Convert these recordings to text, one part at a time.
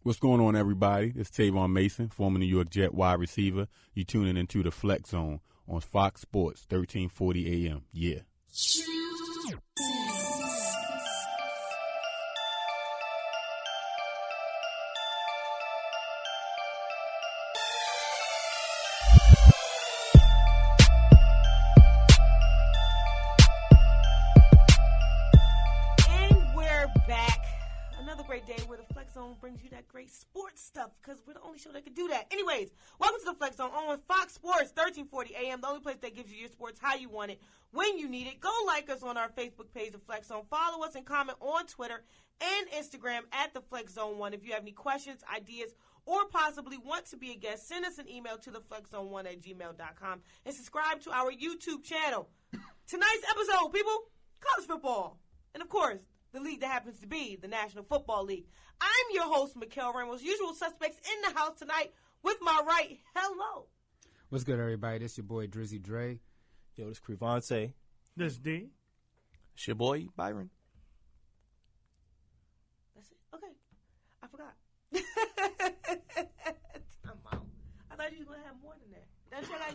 What's going on, everybody? It's Tavon Mason, former New York Jet wide receiver. You tuning into the Flex Zone on Fox Sports, 1340 AM. Yeah. Brings you that great sports stuff because we're the only show that can do that. Anyways, welcome to the Flex Zone on Fox Sports, 1340 AM, the only place that gives you your sports how you want it, when you need it. Go like us on our Facebook page, The Flex Zone. Follow us and comment on Twitter and Instagram at The Flex Zone 1. If you have any questions, ideas, or possibly want to be a guest, send us an email to theflexzone1@gmail.com and subscribe to our YouTube channel. Tonight's episode, people, college football. And, of course, the league that happens to be the National Football League. I'm your host, Mikael Ramos. Usual suspects in the house tonight. With my right, hello. What's good, everybody? This your boy, Drizzy Dre. Yo, this Crevante. This D. It's your boy, Byron. That's it? Okay. I forgot. I'm out. I thought you were going to have more than that.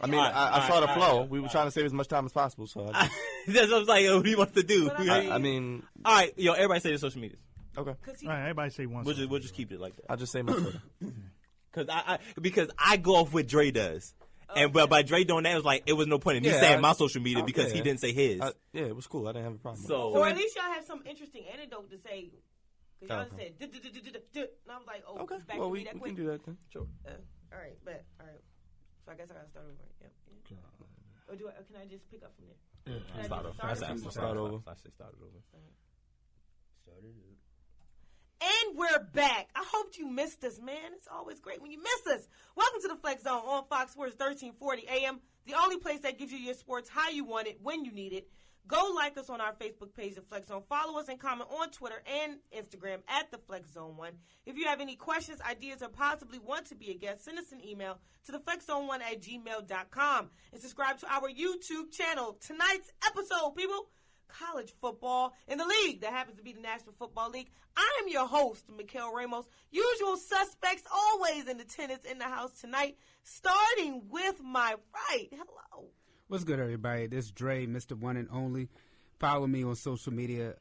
I saw the flow. We were trying to save as much time as possible, so that's what I was like, yo, what do you want to do? All right, yo, everybody say the social medias. Okay. All right, everybody say one. We'll just keep it like that. I'll just say my Twitter. Because I go off what Dre does. Okay. And by Dre doing that, it was like, it was no point in me saying my social media because he didn't say his. It was cool. I didn't have a problem. Or at least y'all have some interesting anecdote to say. Because y'all said, and I was like, oh, okay. Back well, to we me that quick. Can do that then. Sure. All right, bet. All right. So I guess I got to start over. Yep. Or can I just pick up from there? Yeah. Start over. I say start over. Started over. And we're back. I hope you missed us, man. It's always great when you miss us. Welcome to the Flex Zone on Fox Sports 1340 AM, the only place that gives you your sports how you want it, when you need it. Go like us on our Facebook page, The Flex Zone. Follow us and comment on Twitter and Instagram at The Flex Zone 1. If you have any questions, ideas, or possibly want to be a guest, send us an email to theflexzone1@gmail.com and subscribe to our YouTube channel. Tonight's episode, people, college football in the league that happens to be the National Football League. I am your host, Mikael Ramos. Usual suspects always in attendance in the house tonight, starting with my right. Hello. What's good, everybody? This is Dre, Mr. One and Only. Follow me on social media,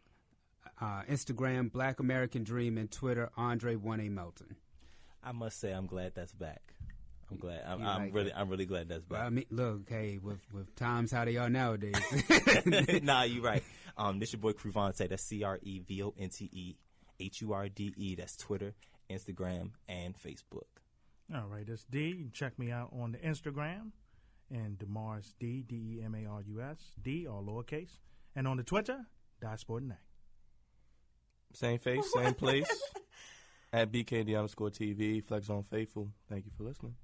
Instagram, Black American Dream, and Twitter, Andre1A Melton. I must say, I'm glad that's back. I'm glad. I'm really glad that's back. Well, I mean, look, hey, with times how they are nowadays. Nah, you're right. This your boy Crevante. That's CREVONTEHURDE. That's Twitter, Instagram, and Facebook. All right, that's D. You can check me out on the Instagram. And Demarus D, DEMARUS, D, all lowercase. And on the Twitter, @SportNet. Same face, same place. At BKD_TV, Flex Zone Faithful. Thank you for listening.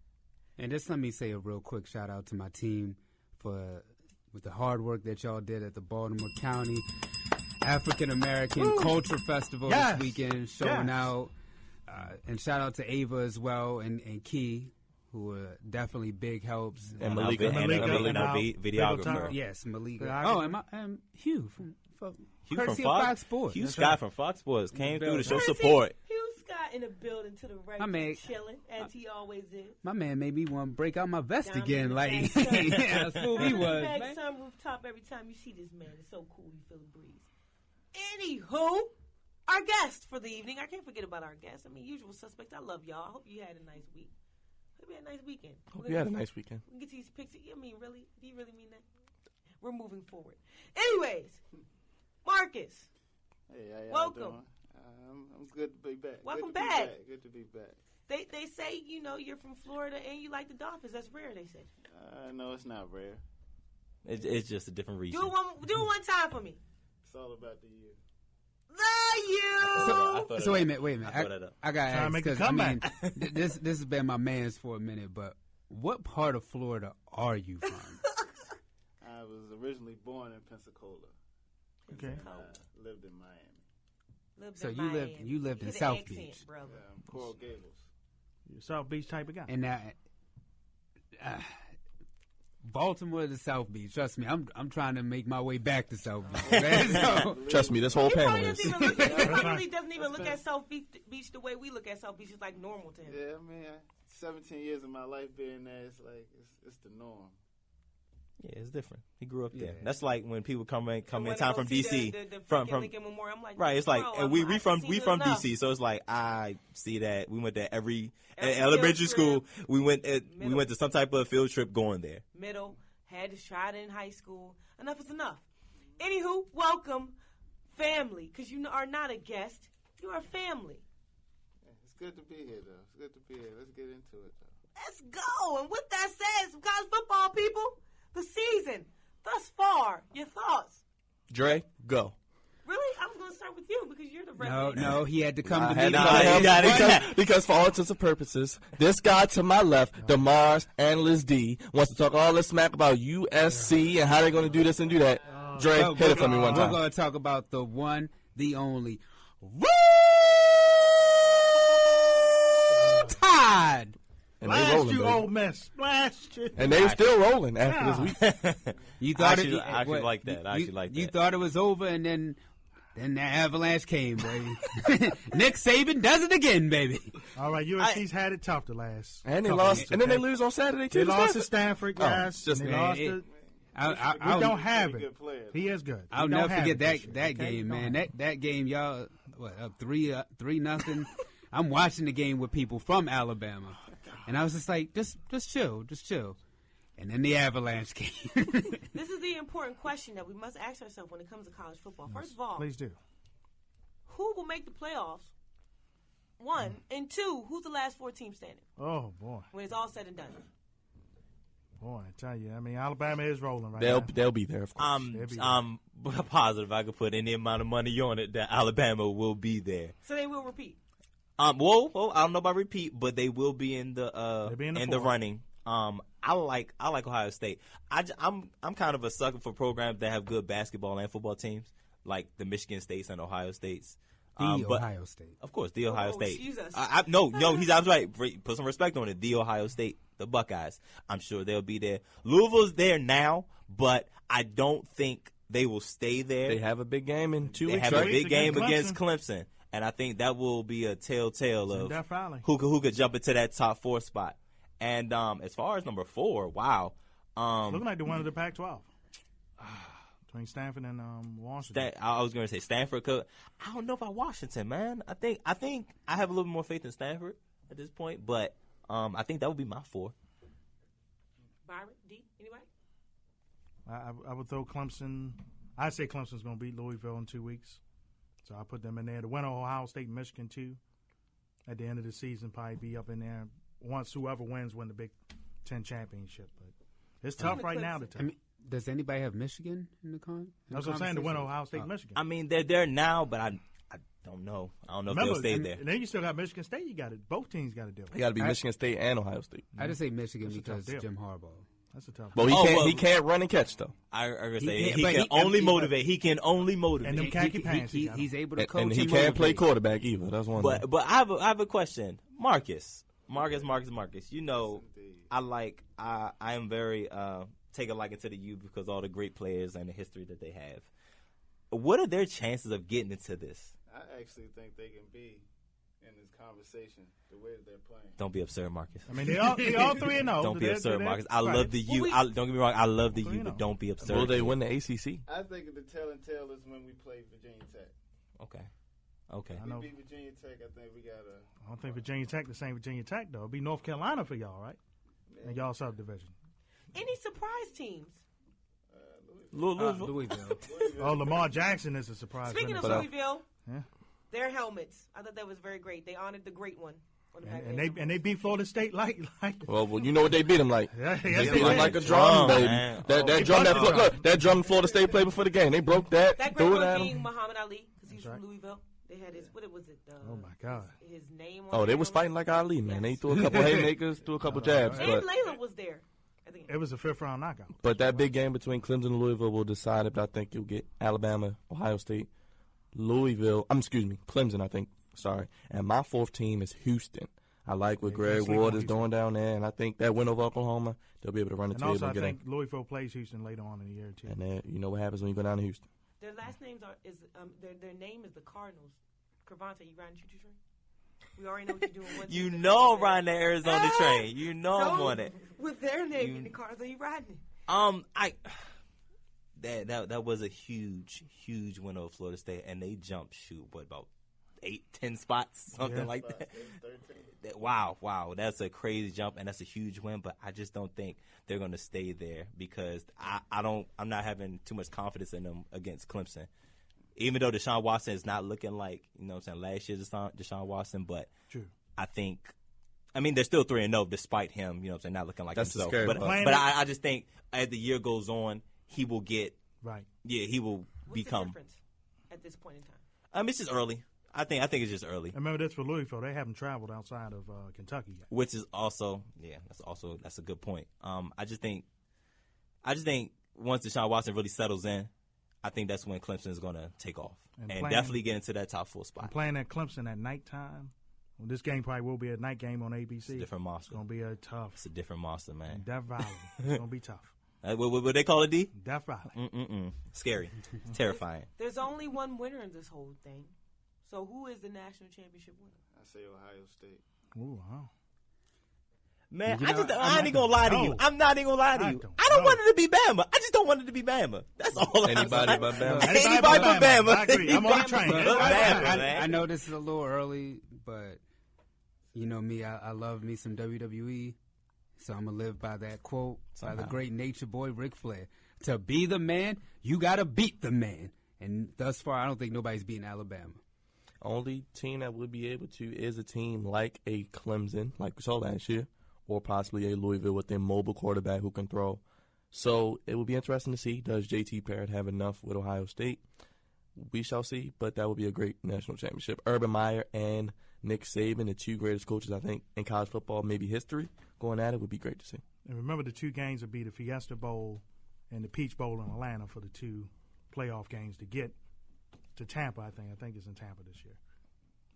And just let me say a real quick shout out to my team with the hard work that y'all did at the Baltimore County African American Culture Festival this weekend, showing out. And shout out to Ava as well and Key, who were definitely big helps. And Malika, videographer. Yes, Malika. Oh, and Hugh from Fox Sports. Hugh Scott from Fox Sports came through to show support. Hugh Scott in the building to the right, chilling, as he always is. My man made me want to break out my vest again. Like, yeah, that's who he was, man. Some rooftop every time you see this man. It's so cool. You feel the breeze. Anywho, our guest for the evening. I can't forget about our guest. I mean, usual suspects. I love y'all. I hope you had a nice week. Hope you had a nice weekend. Hope you had a nice weekend. We can get these pictures. I mean, really? Do you really mean that? We're moving forward. Anyways, Marcus. Hey, how y'all welcome. Doing? I'm good to be back. Welcome back. Good to be back. They say, you're from Florida and you like the Dolphins. That's rare, they said. No, it's not rare. It's just a different reason. Do it one time for me. It's all about the year. So wait a minute. I got to ask, because I mean, this has been my man's for a minute, but what part of Florida are you from? I was originally born in Pensacola. Okay. Lived in Miami. You lived in South Beach. Coral Gables. You're a South Beach type of guy. And that, Baltimore to South Beach. Trust me, I'm trying to make my way back to South Beach. Man. So, trust me, this whole panel is. He probably doesn't even look at South Beach the way we look at South Beach. It's like normal to him. Yeah, I mean, 17 years of my life being there, it's the norm. Yeah, it's different. He grew up there. That's like when people come in time from DC. The from Lincoln Memorial, I'm like, right. It's like, and we from enough. DC, so it's like I see that we went there every elementary school. We went to some type of field trip going there. Middle had to try it in high school. Enough is enough. Anywho, welcome family, because you are not a guest. You are family. Yeah, it's good to be here, though. It's good to be here. Let's get into it, though. Let's go. And with that said, some college football people. The season thus far, your thoughts? Dre, go. Really? I was going to start with you because you're the resident. No, he had to come to me. Because for all intents and purposes, this guy to my left, DeMars Analyst D, wants to talk all this smack about USC and how they're going to do this and do that. Dre, hit it for me one time. We're going to talk about the one, the only, Tide. And blast they rolling, you, baby. Ole Miss. Blast you. And they still rolling after this week. You thought I actually like that. You thought it was over, and then the avalanche came, baby. Nick Saban does it again, baby. All right, USC's had it tough the last. And they couple lost, weeks, and then they okay? lose on Saturday too. They lost to Stanford, yes. just and they man, lost to. We don't have it. He is good. I'll never forget that game, man. That game, y'all, up 3-0. I'm watching the game with people from Alabama, and I was just like, just chill. And then the avalanche came. This is the important question that we must ask ourselves when it comes to college football. First of all, Please do. who will make the playoffs? One, and two, who's the last 4 teams standing Oh, boy. when it's all said and done? Boy, I tell you, I mean, Alabama is rolling right They'll be there, of course. I'm positive I could put any amount of money on it that Alabama will be there. So they will repeat. Whoa, I don't know about repeat, but they will be in the four. running. I like Ohio State. I'm kind of a sucker for programs that have good basketball and football teams, like the Michigan States and Ohio States. Ohio State. Of course, the Ohio State. Excuse us. No, he's absolutely right. Put some respect on it. The Ohio State, the Buckeyes. I'm sure they'll be there. Louisville's there now, but I don't think they will stay there. They have a big game in 2 weeks. They have a big game against against Clemson. And I think that will be a telltale of Death Valley. who could jump into that top 4 spot. And as far as number 4, wow. Looking like the winner of the Pac-12. Between Stanford and Washington. I was going to say Stanford could. I don't know about Washington, man. I think I have a little more faith in Stanford at this point, but I think that would be my 4. Byron, D, anybody? I would throw Clemson. I'd say Clemson's going to beat Louisville in 2 weeks. So I put them in there. The winner of Ohio State and Michigan, too. At the end of the season, probably be up in there. Once whoever wins the Big Ten championship. But it's tough right now to tell. I mean, does anybody have Michigan in the con? That's what I'm saying, the winner of Ohio State and Michigan. I mean, they're there now, but I don't know. I don't know if they'll stay there. And then you still got Michigan State. You got it. Both teams got to deal with. They got to be Michigan State and Ohio State. I just say Michigan because tough deal. Jim Harbaugh. That's a tough. But he can't run and catch though. I was say He he can't- can only motivate. He can only motivate. And them khaki pants. He's able to coach And he and can't play motivate. quarterback either. That's one thing. But I have a question, Marcus. You know, I am very take a liking to the youth because all the great players and the history that they have. What are their chances of getting into this? I actually think they can be in this conversation the way that they're playing. Don't be absurd, Marcus. I mean, they all 3-0. Don't be absurd, Marcus. I Right. love the youth. Don't get me wrong. I love the youth, 3-0. but don't be absurd. Will they win the ACC? I think the telling tale is when we play Virginia Tech. Okay. I We know. beat Virginia Tech. I think we got a. I don't think Virginia Tech the same Virginia Tech though. It'll be North Carolina for y'all, right? And y'all subdivision. Any surprise teams? Louisville. Oh, Lamar Jackson is a surprise. Speaking of winner. Louisville, Yeah. their helmets. I thought that was very great. They honored the great one. On the back of And their they beat Florida State like. Well, you know what they beat them like. Yeah, They yes, beat they them did. like a drum, baby. man. That drum, that drum Florida State played before the game. They broke that, That great threw it one at being them. Muhammad Ali because he's That's from right. Louisville. They had his what was it? Oh my God. His name. On Oh, they the was helmet. fighting like Ali, man. They threw a couple haymakers, threw a couple jabs, And but Layla was there. I think. It was a 5th round knockout. that big game between Clemson and Louisville will decide if I think you'll get Alabama, Ohio State, Clemson, I think. Sorry. And my 4th team is Houston. I like what Yeah, Greg can't sleep Ward on is doing down there, and I think that win over Oklahoma, they'll be able to run the And table also, I and get think Louisville plays Houston later on in the year, too. in. And then you know what happens when you go down to Houston. Their last names their name is the Cardinals. Cravante, you riding choo-choo train? We already know what you're doing. You know I'm riding the Arizona train. You know I'm on it. With their name in the Cardinals, are you riding it? That was a huge win over Florida State, and they jumped about 8-10 spots, something like that. Wow, that's a crazy jump, and that's a huge win. But I just don't think they're going to stay there because I'm not having too much confidence in them against Clemson. Even though Deshaun Watson is not looking like last year's Deshaun Watson, but True. I think. I mean, they're still 3-0 despite him, not looking like That's the himself. scary But part. I just think as the year goes on, he will get Right. Yeah, he will What's become. the difference at this point in time? It's just early. I think it's just early, And remember, this for Louisville. They haven't traveled outside of Kentucky yet. which is also that's a good point. I just think once Deshaun Watson really settles in, I think that's when Clemson is going to take off And and playing- definitely get into that top 4 And spot. playing at Clemson at nighttime. Well, this game probably will be a night game on ABC. It's a different It's monster. going to be a tough It's a different monster, man. Death Valley. It's going to be tough. What they call it, D? Death Valley. Scary, terrifying. There's only one winner in this whole thing. So who is the national championship winner? I say Ohio State. Ooh, wow. Man, You I know, ain't even gonna lie to you. No. I'm not even gonna lie to I you. don't I don't know. want it to be Bama. I just don't want it to be Bama. That's all. Anybody I'm but saying. Bama. Anybody but Bama. I agree. I'm on the train. Bama, man. I know this is a little early, but you know me, I love me some WWE, so I'm going to live by that quote by the great Nature Boy Ric Flair. To be the man, you got to beat the man. And thus far, I don't think nobody's beating Alabama. Only team that would be able to is a team like a Clemson, like we saw last year, or possibly a Louisville with their mobile quarterback who can throw. So it will be interesting to see, does JT Parrott have enough with Ohio State? We shall see, but that would be a great national championship. Urban Meyer and Nick Saban, the two greatest coaches, I think, in college football, maybe history, going at it would be great to see. And remember, the two games would be the Fiesta Bowl and the Peach Bowl in Atlanta for the two playoff games to get to Tampa, I think it's in Tampa this year,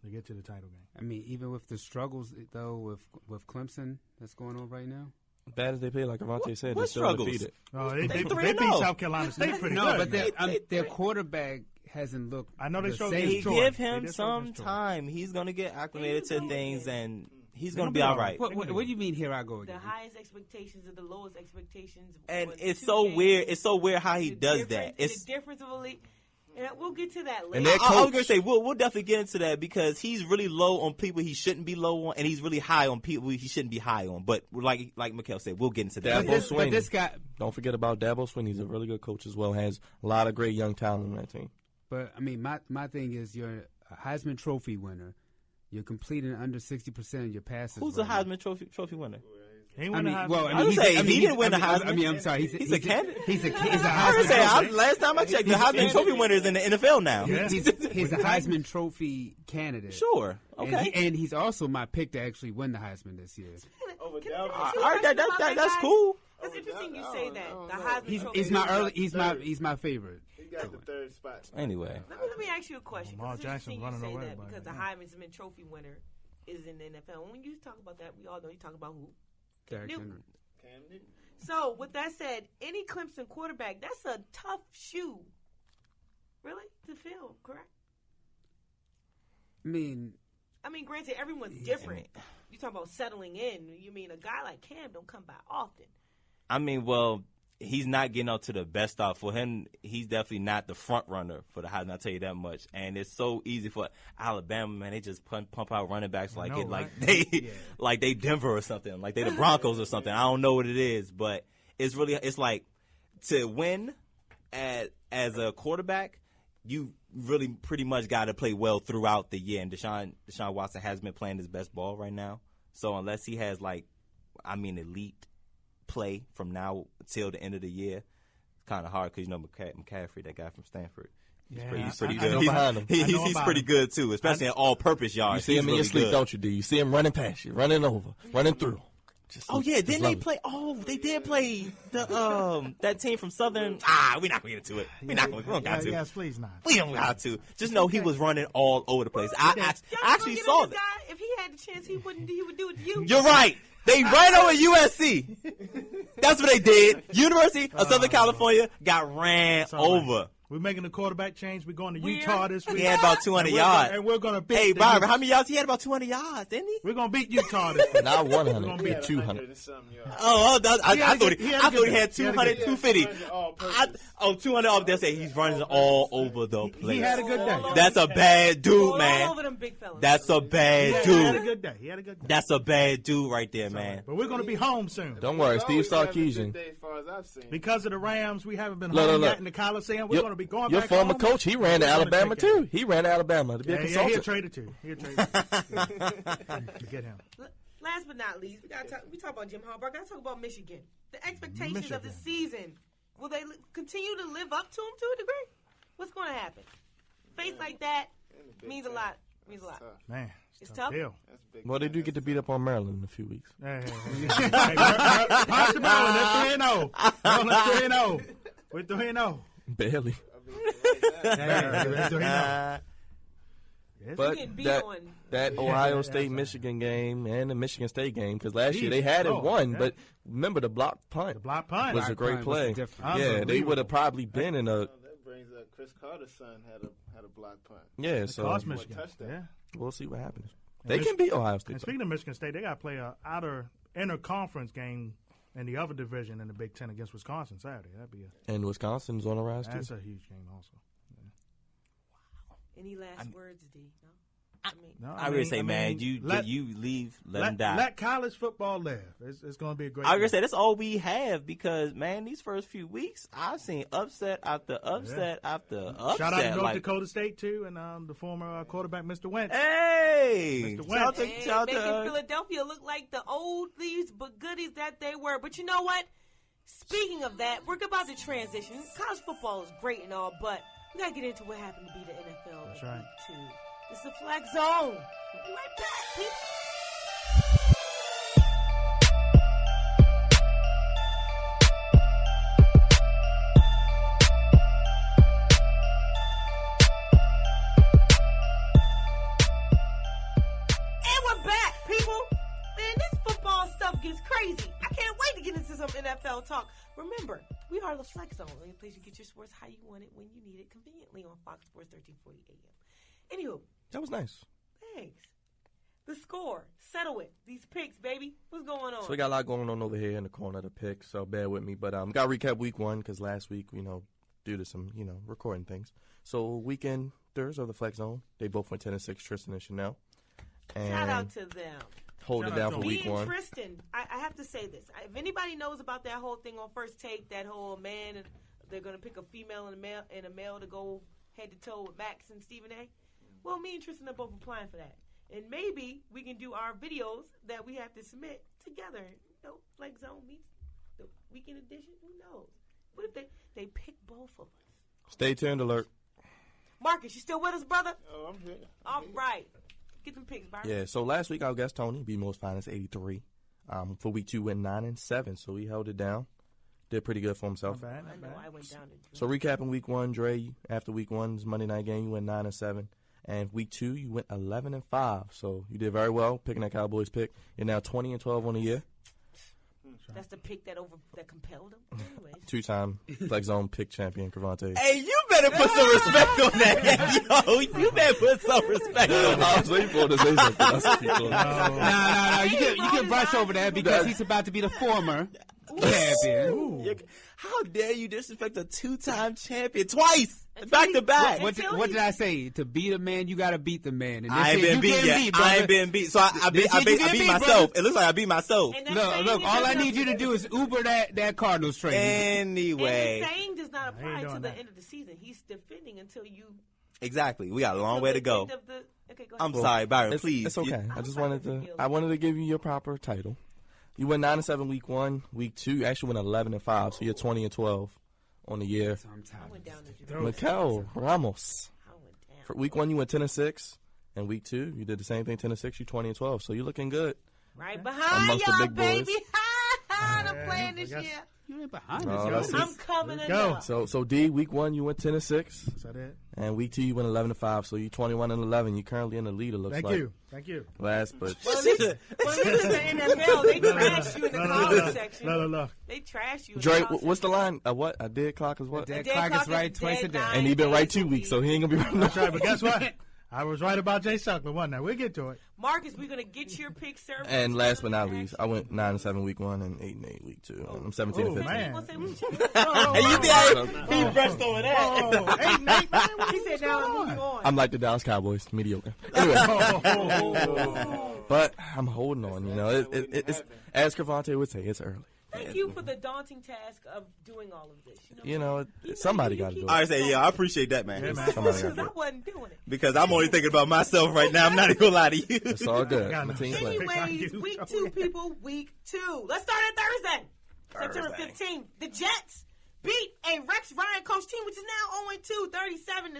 to get to the title game. I mean, even with the struggles, though, with Clemson that's going on right now. Bad as they play, like Avante said, what they're still struggles? undefeated. Oh, they beat 3-0. South Carolina State pretty No, good. but their quarterback hasn't looked I know they the showed same. they He Troy. give They him did some against Troy. time. He's gonna get acclimated to things, and he's They're gonna gonna be be all all right. right. What do you mean, here I go The again? highest expectations and the lowest expectations. And for the it's two so games. weird. It's so weird how he The does difference- that. It's the difference of a league. And we'll get to that later. And that I was coach- gonna say we'll definitely get into that because he's really low on people he shouldn't be low on, and he's really high on people he shouldn't be high on. But like Mikhail said, we'll get into that. Dabo But Swinney. this guy, Don't forget about Dabo Swinney. He's a really good coach as well. Has a lot of great young talent on that team. but I mean, my thing is, you're a Heisman Trophy winner. You're completing under 60% of your passes. Who's the right now. Trophy winner? He I won mean, the Heisman. well, I would say he didn't win the Heisman. I mean, I'm sorry. He's a candidate. He's a I Heisman would say Trophy. last time I checked, the Heisman Trophy winner is in the NFL now. Yeah. He's a Heisman Trophy candidate. Sure. Okay. And he's also my pick to actually win the Heisman this year. Over Can Dalvin. I ask you a All right, question that's about that's guys? cool. That's interesting you I say don't that. know. The Heisman Trophy. He's my favorite. He got the third spot. Anyway, Let me ask you a question. 'cause Lamar it's Jackson interesting you running say away that by because the that. Heisman Trophy winner is in the NFL. When you talk about that, we all know you talk about who. Derrick Newton. Henry. Cam Newton. So with that said, any Clemson quarterback, that's a tough shoe, really, to fill. Correct? I mean, Granted, everyone's different. You talk about settling in. You mean a guy like Cam don't come by often. I mean, well, he's not getting up to the best stuff. For him, he's definitely not the front runner for the Heisman. I'll tell you that much. And it's so easy for Alabama, man. They just pump out running backs like know, it, like right? they, like they Denver or something, like they the Broncos or something. I don't know what it is, but it's really, it's like to win as a quarterback, you really pretty much got to play well throughout the year. And Deshaun Watson has been playing his best ball right now. So unless he has elite play from now till the end of the year, it's kind of hard because McCaffrey, that guy from Stanford, he's pretty I good. know He's, about him. I know he's about pretty him. good too, especially in all-purpose yards. You see him in He's your really sleep, good. don't you, D? You see him running past you, running over, running through. Oh yeah, then they play. Oh, they did play the that team from Southern. We're not gonna get into it. We don't got to. Yes, please not. We don't got to. Just know he was running all over the place. I actually saw that. If he had the chance, he would do it to you. You're right. They ran over USC. That's what they did. University of Southern California got ran over. We're making a quarterback change. We're going to Utah this week. He had about 200 yards. And we're going to beat. Hey, Byron, how many yards? He had about 200 yards, didn't he? We're going to beat Utah this week. Not We're 100. gonna He beat had 200. I thought he had 200, He had 250. 200 up there. Say he's running all over the place. He had a good day. That's a bad dude, All man. over them big fellas. That's a bad He had a dude. good day. He had a good day. That's a bad dude right there, man. But we're going to be home soon. Don't worry, Steve Sarkisian. As far as I've seen. Because of the Rams, we haven't been Look, home look, yet look. in the Coliseum. We're Your- going to be going Your back former home. coach, he ran to We're gonna Alabama take care. too. He ran to Alabama to be a Yeah, consultant. he'll trade it too. He'll trade it. Get him. Last but not least, we talk about Jim Harbaugh. Got to talk about Michigan. The expectations of the Michigan. season. Will they continue to live up to them to a degree? What's going to happen? Faith like that means a lot. Means a lot. Man, It's a tough. deal. Well, they do get to beat up on Maryland in a few weeks. Hey, Pass the Maryland. That's 3-0. Maryland 3-0. We're 3-0. Barely. We're 3-0. Yes. But getting beat that, on. that Ohio State-Michigan game and the Michigan State game, because last year they had it Oh, won, yeah. but remember the block punt The block punt. was a great punt was the play. difference. Yeah, they would have probably been in a That brings up Chris Carter's son had a block punt. yeah. So Cost For a Michigan. touchdown. Yeah. we'll see what happens. And They can beat Ohio State. And speaking of Michigan State, they got to play a inter-conference game in the other division in the Big Ten against Wisconsin Saturday. And Wisconsin's on the rise too. That's a huge game also. Any last words, D? No? No, I really say, man, you leave, let them die. Let college football live. It's going to be a great. I was game. gonna say that's all we have because man, these first few weeks I've seen upset after upset after upset. Shout out to North like, Dakota State too, and the former quarterback Mr. Wentz. Hey, Mr. shout out to, Hey, shout out making to, Philadelphia look like the old thieves but goodies that they were. But you know what? Speaking of that, we're about to transition. College football is great and all, but we got to get into what happened to be the NFL. That's right. Too. It's the Flex Zone. We'll be right back, people. And we're back, people. Man, this football stuff gets crazy. I can't wait to get into some NFL talk. Remember, we are the Flex Zone, the place you get your sports how you want it, when you need it, conveniently on Fox Sports 1340 AM. Anywho, That was nice. thanks. The score, settle it. These picks, baby. What's going on? So we got a lot going on over here in the corner of the pick, so bear with me. But got to recap week one because last week, due to some, recording things. So weekenders of the Flex Zone, they both went 10-6, Tristan and Chanel. And Shout out to them. hold it Shout down out for to Me week and one. Tristan, I have to say this. If anybody knows about that whole thing on First Take, that whole man, and they're going to pick a female and a male to go head to toe with Max and Stephen A. Well, me and Tristan are both applying for that. And maybe we can do our videos that we have to submit together. Flex Zone meets the weekend edition. Who knows? What if they pick both of us? Stay tuned, alert. Marcus, you still with us, brother? Oh, I'm here. All right. Get them picks, Byron. Yeah, so last week our guest Tony, B Most Finest 83. For week two went 9-7, so he held it down. Did pretty good for himself. Not bad, I not know bad. I went down to So recapping week one, Dre, after week one's Monday night game, you went 9-7. And week two, you went 11-5. So you did very well picking that Cowboys pick. You're now 20-12 on the year. That's the pick that compelled him. Anyways. Two-time Flex Zone pick champion, Cavante. Hey, you better put some respect on that. Yo, you better put some respect on that. I was waiting for him to say something. That's people. No. You can brush over that because he's about to be the former champion. How dare you disrespect a two-time champion twice, back to back? What did I say? To beat a man, you got to beat the man. And I ain't been beat yet. I ain't been beat. So I beat myself. It looks like I beat myself. And that Look, saying all I does need you to do is Uber that Cardinals trade. Anyway. And the saying does not apply to doing the that. end of the season. He's defending until you. Exactly. We got a long way to go. Okay, go ahead. I'm sorry, Byron, please. It's okay. I just wanted to. Guilt. I wanted to give you your proper title. You went 9-7 week one. Week two, you actually went 11-5. So you're 20-12 on the year. I went down to Mikel Ramos. I went down. For week one, you went 10-6, and week two, you did the same thing, 10-6. You 20-12. So you're looking good. Right behind Amongst the y'all, big boys. baby. I'm playing this I guess- year. You ain't behind No, us, that's yo. it. I'm coming in Go. up. So D, week 1 you went 10-6, Is that it? and week 2 you went 11-5. So you 21-11. You currently in the lead. It looks Thank like. you. Thank you. Last, but Well, at least in the NFL, they trash you in the college section. No. They trash you in Dre, the college what's the section. line? What? A dead clock is what? A dead Dead clock is clock right is twice a dead day. nine. And he been right days 2 a weeks, so week. he ain't gonna be right. That's right, but guess what? I was right about Jay Suckler, wasn't I? We'll get to it. Marcus, we're going to get your pick, sir. And last but not least, I went 9-7 week 1 and 8-8 week 2. I'm 17-15. Oh, man. He brushed over that. Oh, 8-8, man. He said, now I'm moving on. I'm like the Dallas Cowboys, mediocre. Anyway, but I'm holding on. You know, it's as Cavante would say, it's early. Thank you for the daunting task of doing all of this. You know, somebody got to do I it. say, yeah, I appreciate that, man. Yeah, man. Somebody got Because to I do it. wasn't doing it. Because I'm only thinking about myself right now. I'm not even gonna lie to you. It's all good. Yeah, My no. team play. Anyways, week 2, people, week 2. Let's start at Thursday, September 15th. The Jets beat a Rex Ryan coach team, which is now 0-2,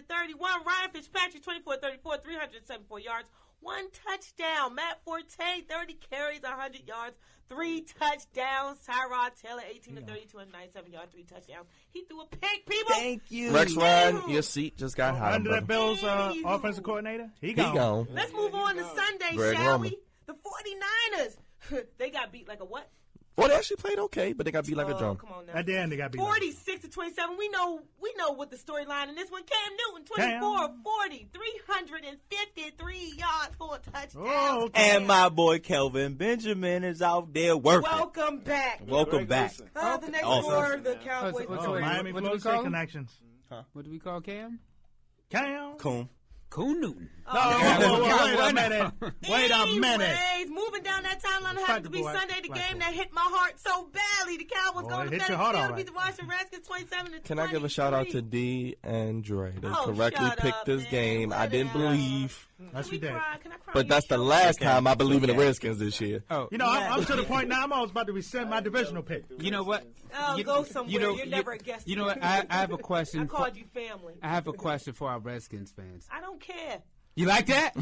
37-31. Ryan Fitzpatrick, 24-34, 374 yards, 1 touchdown. Matt Forte, 30 carries, 100 yards, 3 touchdowns. Tyrod Taylor, 18-30, 297 yards, 3 touchdowns. He threw a pick, people. Thank you. Rex Ryan, your seat just got hot. Under that brother. Bills offensive coordinator? He gone. Let's move on to Sunday, Greg shall Roman. we? The 49ers, they got beat like a what? Well, they actually played okay, but they got beat like a drum. Come on now. At the end, they got beat. 46-27. We know what the storyline in this one. Cam Newton, 24-40, 353 yards for a touchdown. Oh, okay. And my boy Kelvin Benjamin is out there working. Welcome back. Welcome back. The next Awesome. for the Cowboys. What's- Oh, wait, Miami, what do we Florida call State him? connections. What do we call Cam? Cam. Coon. Coon Newton. Wait a minute. Wait a minute. Anyways, moving down that timeline, it happened to be Black Sunday, the boy. game that hit my heart so badly. The Cowboys Oh, going it to hit your FedEx heart Field all to beat right. the Washington Redskins 27-23. Can I give a shout out to D and Dre? They Oh, correctly shut picked up, this man. game. Let I it didn't out. believe. That's Can we what they- cry? Can I cry But on that's your the show? last Okay. time I believe in the Okay. Redskins this year. Oh, You know, I'm to the point now. I'm almost about to rescind my divisional pick. you know what? Oh, You- go somewhere. you know- You're never a guest. You know what? I have a I question. called you family. I have a question for our Redskins fans. I don't care. You like that?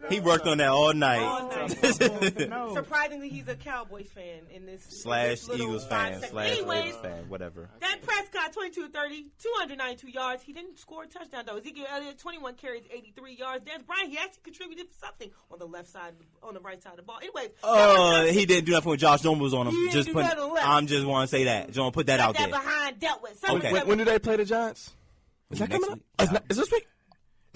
He worked on that all night. All night. No. Surprisingly, he's a Cowboys fan in this Slash this little Eagles 5 fan. seconds. Slash Anyways, Eagles fan. Whatever. Dak Prescott, 22-30, 292 yards. He didn't score a touchdown, though. Ezekiel Elliott, 21 carries, 83 yards. Dez Bryant, he actually contributed something on the left side, on the right side of the ball. Anyways, He didn't do that when Josh Norman was on him. He didn't Just do put. that on left. I'm just want to say that. Just want to put that got out that there. behind dealt with. Okay. When do they play the Giants? Is that Next coming up? week. Is this week?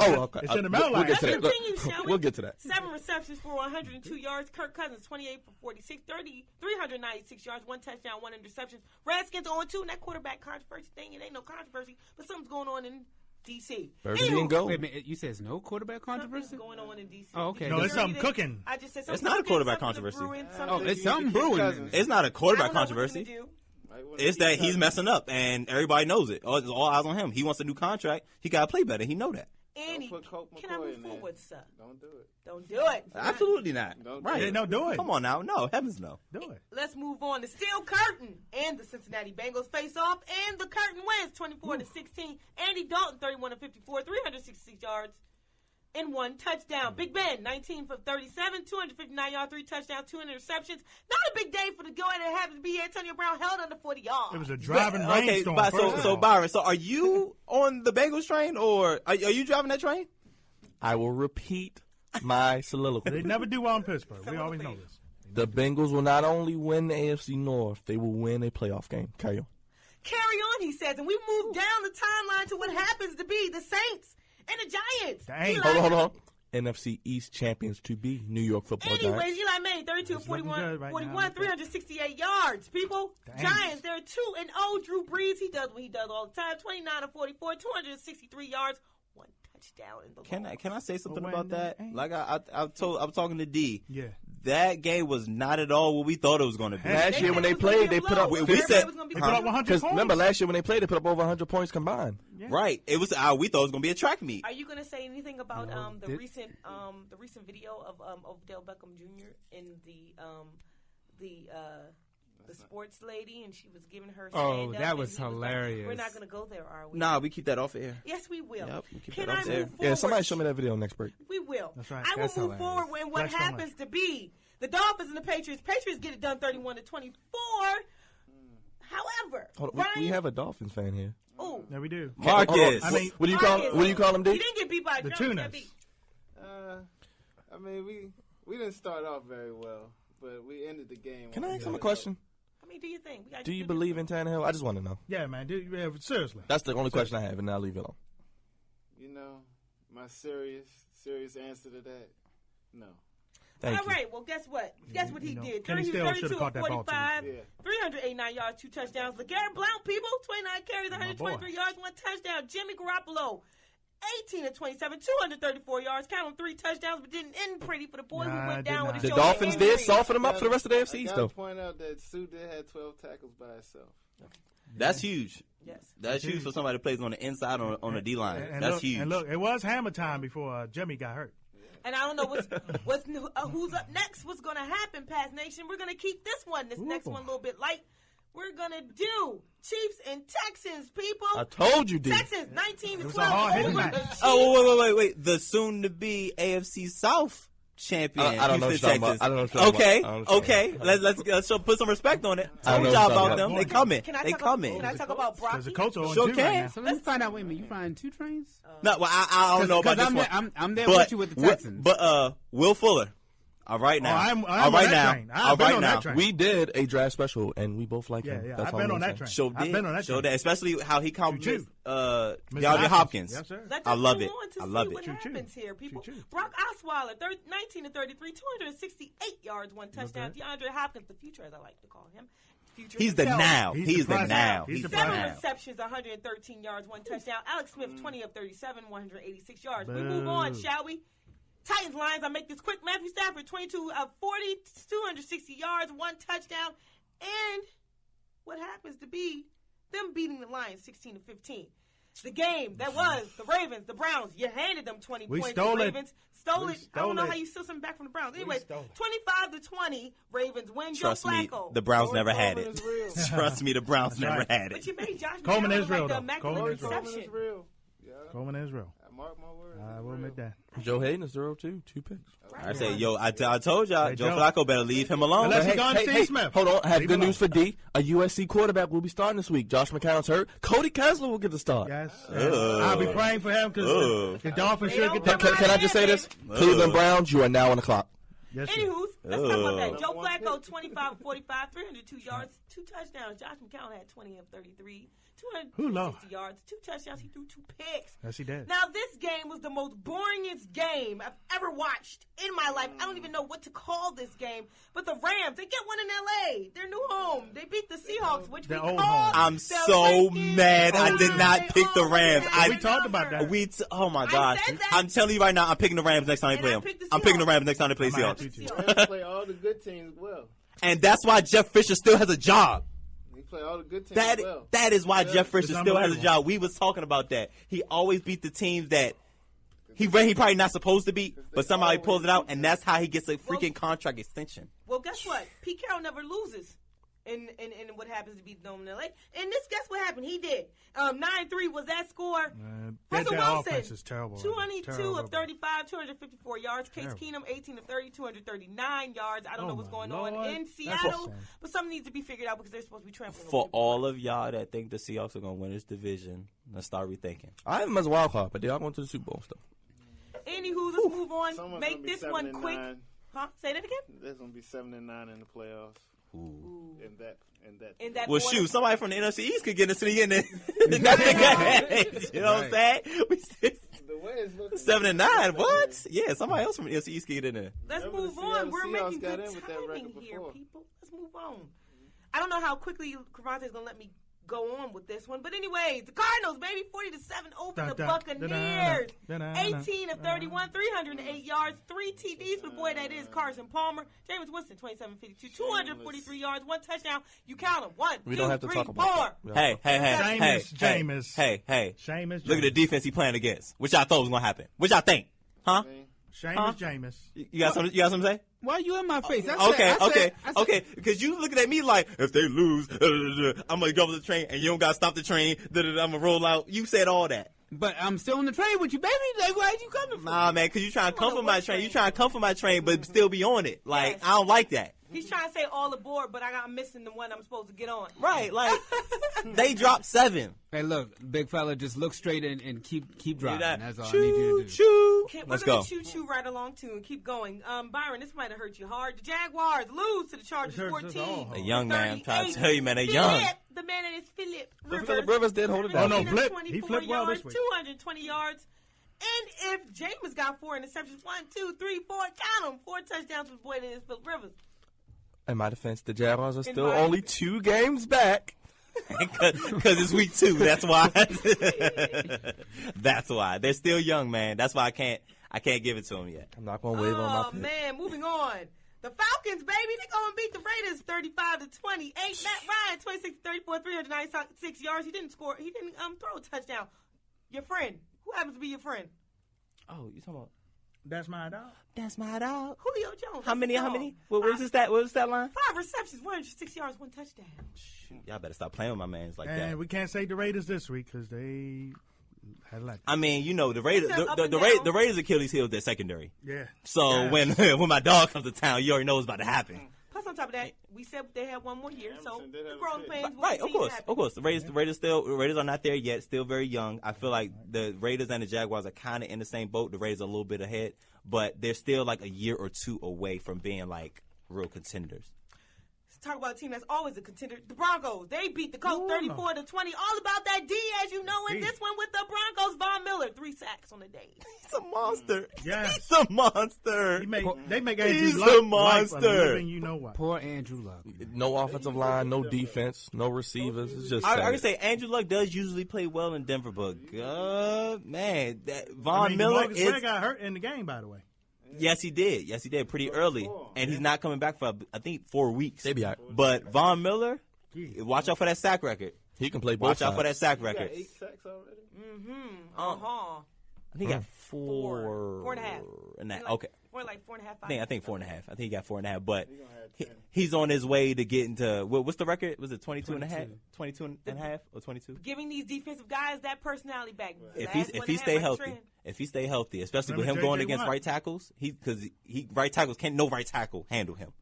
Oh, okay. It's in the middle We'll line. get to Let's that. continue, shall we? We'll get to that. 7 receptions for 102 yards. Kirk Cousins, 28 for 46, 396 yards, 1 touchdown, 1 interception. Redskins 0-2, and that quarterback controversy thing, it ain't no controversy, but something's going on in D.C. Burgundy and gold. Wait a minute. You said it's no quarterback controversy? Something's going on in D.C. Oh, okay. Did you No, it's hear something anything? cooking. I just said something It's not a cooking, quarterback something's controversy. brewing, Oh, something- it's something brewing. It's not a I quarterback don't know what you're controversy. gonna do. It's that he's messing up, and everybody knows it. All eyes on him. He wants a new contract. He got to play better. He know that. Andy, put Colt can I McCoy move in there. forward, sir? Don't do it. Don't do it. Absolutely not. Don't Right? Yeah, no, do it. Come on now. No, heavens no. Do it. Let's move on. The Steel Curtain and the Cincinnati Bengals face off, and the Curtain wins 24-16. Andy Dalton, 31-54, 366 yards and 1 touchdown. Big Ben, 19 for 37, 259 yards, 3 touchdowns, 2 interceptions. Not a big day for the guy that happened to be Antonio Brown, held under 40 yards. It was a driving Okay, rainstorm. but first of so all. Byron, so are you on the Bengals train, or are you driving that train? I will repeat my They soliloquy. never do well in Pittsburgh. We always know this. The Bengals will not only win the AFC North, they will win a playoff game. Carry on. Carry on, he says, and we move down the timeline to what happens to be the Saints and the Giants. Dang. Eli- Hold on. NFC East champions to be New York Football Anyways, Giants. Eli Manning, 32 It's looking 41, good right 41 now. 368 yards. People, Dang. Giants, they're 2-0. Drew Brees, he does what he does all the time. 29-44, 263 yards, 1 touchdown in the Can I say something when about that? they ain't. Like I was talking to D. Yeah. That game was not at all what we thought it was going to be. Last year when they played, they put up. We said- They put up 100 Because points. remember, last year when they played, they put up over 100 points combined. Right. It was. We thought it was going to be a track meet. Are you going to say anything about the Did- recent video of Odell Beckham Jr. in the the sports lady, and she was giving her Oh, stand-up, that and was he like, hilarious. we're not going to go there, are we? Nah, we keep that off air. Yes, we will. Yep, we keep Can that I off air. move forward? Yeah, somebody show me that video next break. We will. That's right. I will That's move hilarious. forward when what Flex on happens to be the Dolphins and the Patriots. Patriots get it done 31-24. However, Hold on, we Ryan, have a Dolphins fan here. ooh, Yeah, we do. Marcus. Hold on. I mean, what do you call Marcus, What do you call him, he D? didn't get beat by a The drum, he got Tunas. beat. I mean, we didn't start off very well, but we ended the game. Can I ask him a 1-0. I question? mean, do you think? We gotta Do you this. believe in Tannehill? I just want to know. Yeah, man. Dude, yeah, seriously. That's the only question I have, and I'll leave it alone. You know, my serious answer to that, no. Thank All you. right, well, guess what? Guess what he did? Kenny He was Stills 32 should've of caught that ball, too. 45, Yeah. 389 yards, 2 touchdowns. LeGarrette Blount, people, 29 carries, 123 yards, 1 touchdown. Jimmy Garoppolo, 18 of 27, 234 yards. Count them 3 touchdowns, but didn't end pretty for the boy Nah, who it went did down not. with a The shoulder Dolphins injury. did soften him up for the rest of the I AFC, gotta though. point out that Sue did have 12 tackles by herself. That's huge. Yes. That's huge for somebody that plays on the inside on the D line. And That's look, huge. And look, it was hammer time before Jimmy got hurt. And I don't know who's up next, what's going to happen, Pass Nation. We're going to keep this next one a little bit light. We're going to do Chiefs and Texans, people. I told you, D. Texans, 19 It to was 12 a hard-hitting over match. the Chiefs. Oh, wait. The soon-to-be AFC South champion. I don't know what Houston you're talking Texans. about. I don't know what you're talking Okay, about. I don't know what you're okay. Let's put some respect on it. I don't Told know y'all what you're about talking them. They coming. Can I They talk coming. Can I talk about Because Brocky? the Colts are on Sure 2 can. right now. So let me find out. Wait a minute, you flying 2 trains? No, well, I don't know about this I'm one. There, I'm there but, with you with the Texans. But Will Fuller. All right now. I'm all on right that now. train. I've All been right on now. that train. We did a draft special, and we both like Yeah, him. yeah. That's I've all been I'm on that saying. train. Sure I've did. been on that Sure train. did. Especially how he compliments Mr. DeAndre Hopkins. Yes, sir. Let's I just love move it. on to I see love what it. happens here, people. Choo-choo. Brock Osweiler, 19 to 33, 268 yards, 1 touchdown. DeAndre Hopkins, the future, as I like to call him. Future He's the himself. now. He's He's the the present. now. He's He's the the 7 now. receptions, 113 yards, 1 touchdown. Alex Smith, 20 of 37, 186 yards. We move on, shall we? Titans Lions, I'll make this quick. Matthew Stafford, 22 of 40, 260 yards, 1 touchdown. And what happens to be them beating the Lions 16 to 15. The game that was the Ravens, the Browns. You handed them 20 We points. stole the it. Ravens stole We it. I stole don't know it. how you steal something back from the Browns. Anyways, stole it. 25 to 20, Ravens win. Trust Joe me, Flacco. the Browns Lloyd never had Coleman it. is real. Trust me, the Browns That's never right. had But it. you made Josh Coleman McCown is real, like the though. immaculate Coleman is Lloyd real. Coleman is reception. real. Yeah. Coleman is real. I mark my words. I it's will real. admit that. Joe Hayden is 0-2, 2 picks. I say, yo, I told y'all, Hey, Joe Joe. Flacco better leave him alone. Unless he Hey, gone hey, Steve hey, Smith. hold on. I have Leave good him news for D. A USC quarterback will be starting this week. Josh McCown's hurt. Cody Kessler will get the start. Yes. I'll be praying for him because the Dolphins should get that. Can I just say this? Cleveland Browns, you are now on the clock. Yes, sir. Anywho, let's talk about that. Ugh. Joe Flacco, 25 45, 302 yards, 2 touchdowns. Josh McCown had 20 of 33, Who lost? 260 yards, 2 touchdowns. He threw 2 picks. Yes, he did. Now, this game was the most boringest game I've ever watched in my life. I don't even know what to call this game. But the Rams, they get one in L.A. Their new home. They beat the Seahawks, which we Their called. old home. I'm the so freaking mad I did not old pick the home. Rams. We talked about that. Oh my gosh. said that. I'm telling you right now, I'm picking the Rams next time they And play I them. picked the I'm picking the Seahawks. Rams next time they play I might have to, Seahawks. too. Rams play all the good teams well. And that's why Jeff Fisher still has a job. He play all the good teams That well. that is why Jeff Fisher It's still has a unbelievable. job. We was talking about that. He always beat the teams that he probably not supposed to beat, but somehow he pulls it out, and that's how he gets a freaking contract extension. Well, guess what? Pete Carroll never loses in what happens to be the Dome in L.A. And guess what happened? He did. 9-3 was that score. Russell That Wilson, offense is terrible. 22 Terrible. of 35, 254 yards. Case Terrible. Keenum, 18 of 30, 239 yards. I don't know Oh, what's my going Lord. on in That's Seattle, awesome. but something needs to be figured out because they're supposed to be trampling For over people. all of y'all that think the Seahawks are gonna win this division, let's start rethinking. I have them as a wild card, but they are going to the Super Bowl stuff. Anywho, let's move on. Someone's Make gonna be this one 7-9. quick. Huh? Say that again? There's gonna be 7-9 in the playoffs. In that. In that Well, order. shoot, somebody from the NFC East could get us in there. You know what I'm saying? The way it's looking. 7-9. What? Yeah, somebody else from the NFC East could get in there. Let's Remember move the on. Seattle We're Seahawks making got good in with that timing record here, before. people. Let's move on. I don't know how quickly Cravante going to let me go on with this one. But anyways, the Cardinals, baby, 40-7 over the Buccaneers. 18 of 31, 308 yards, 3 TDs. But boy, that is Carson Palmer. Jameis Winston, 27-52, 243 yards, 1 touchdown. You count them. 1, We 2, don't have to 3, talk about 4. that. We don't have to Jameis. Hey. Jameis. Look at the defense he playing against. Which I thought was going to happen. Which I think. Huh? I mean, Seamus Jameis. You got something to say? Why are you in my face? Okay. Because you looking at me like, if they lose, I'm going to go over the train, and you don't got to stop the train, I'm going to roll out. You said all that. But I'm still on the train with you, baby. Like, why you coming from? Nah, man, because you trying to comfort my train. You trying to comfort my train, but still be on it. Like, Yes. I don't like that. He's trying to say all aboard, but I'm missing the one I'm supposed to get on. Right, like, they dropped 7. Hey, look, big fella, just look straight and keep driving. That's all I Choo, need you to do. choo. Okay, Let's we're go. going to choo-choo right along, too, and keep going. Byron, this might have hurt you hard. The Jaguars lose to the Chargers It hurts us 14. all. A young man, I'm trying to 38. tell you, man, they young. Phillip, the man that is Phillip Rivers. Phillip Rivers did hold it down. Oh, no, Flip. 24 He flipped well yards, this week. 220 yards. And if Jameis got 4 interceptions, 1, 2, 3, 4, count them, 4 touchdowns for the boy that is Phillip Rivers. In my defense, the Jaguars are still my only 2 games back. Because it's week 2. That's why. That's why. They're still young, man. That's why I can't give it to them yet. I'm not going to wave on my Oh, pick. man, moving on. The Falcons, baby, they're going to beat the Raiders 35-28. Matt Ryan, 26-34, 396 yards. He didn't score. He didn't throw a touchdown. Your friend. Who happens to be your friend? Oh, you talking about? That's my dog. That's my dog. Julio Jones. How many? That's his dog. What was that? What was that line? 5 receptions, 106 yards, 1 touchdown. Shoot, y'all better stop playing with my mans like And that. we can't say the Raiders this week because they had luck. I mean, you know, the Raiders, It's up and the down. Raiders Achilles heel is their secondary. Yeah. So Yeah. when my dog comes to town, you already know what's about to happen. Plus, on top of that, we said they had 1 more year, so Emerson did the have a growing pick. pains will Right, of continue to course, happen. of course. The Raiders are not there yet. Still very young. I feel like the Raiders and the Jaguars are kind of in the same boat. The Raiders are a little bit ahead, but they're still like a year or 2 away from being like real contenders. Let's talk about a team that's always a contender. The Broncos. They beat the Colts 34-20. All about that D, as you know. And D. this one with the Broncos, Von Miller, 3 sacks on the day. He's a monster. Yeah. He's a monster. They make He's Andrew a Luck monster. life a living, you know what? Poor Andrew Luck. No offensive line, no defense, no receivers. It's just I sad. can say Andrew Luck does usually play well in Denver, but man, that Von Miller Marcus is. Ware got hurt in the game, by the way. Yes, he did. Yes, he did. Pretty early, and he's not coming back for I think 4 weeks. They be out. But Von Miller, watch out for that sack record. He can play both Watch out for that sides. sack He got record. 8 sacks already. Uh-huh. I think he got 4. 4.5. And that, Like, okay. 4.5. I think 4.5. I think he got 4.5. But He gonna have 10. he's on his way to getting to what's the record? Was it 22 and a half? 22 and a half or 22? Giving these defensive guys that personality back. If Last he one stay had healthy, Trent. especially with him Remember going J.J. against Watt? right tackles, because right tackles can't no right tackle handle him.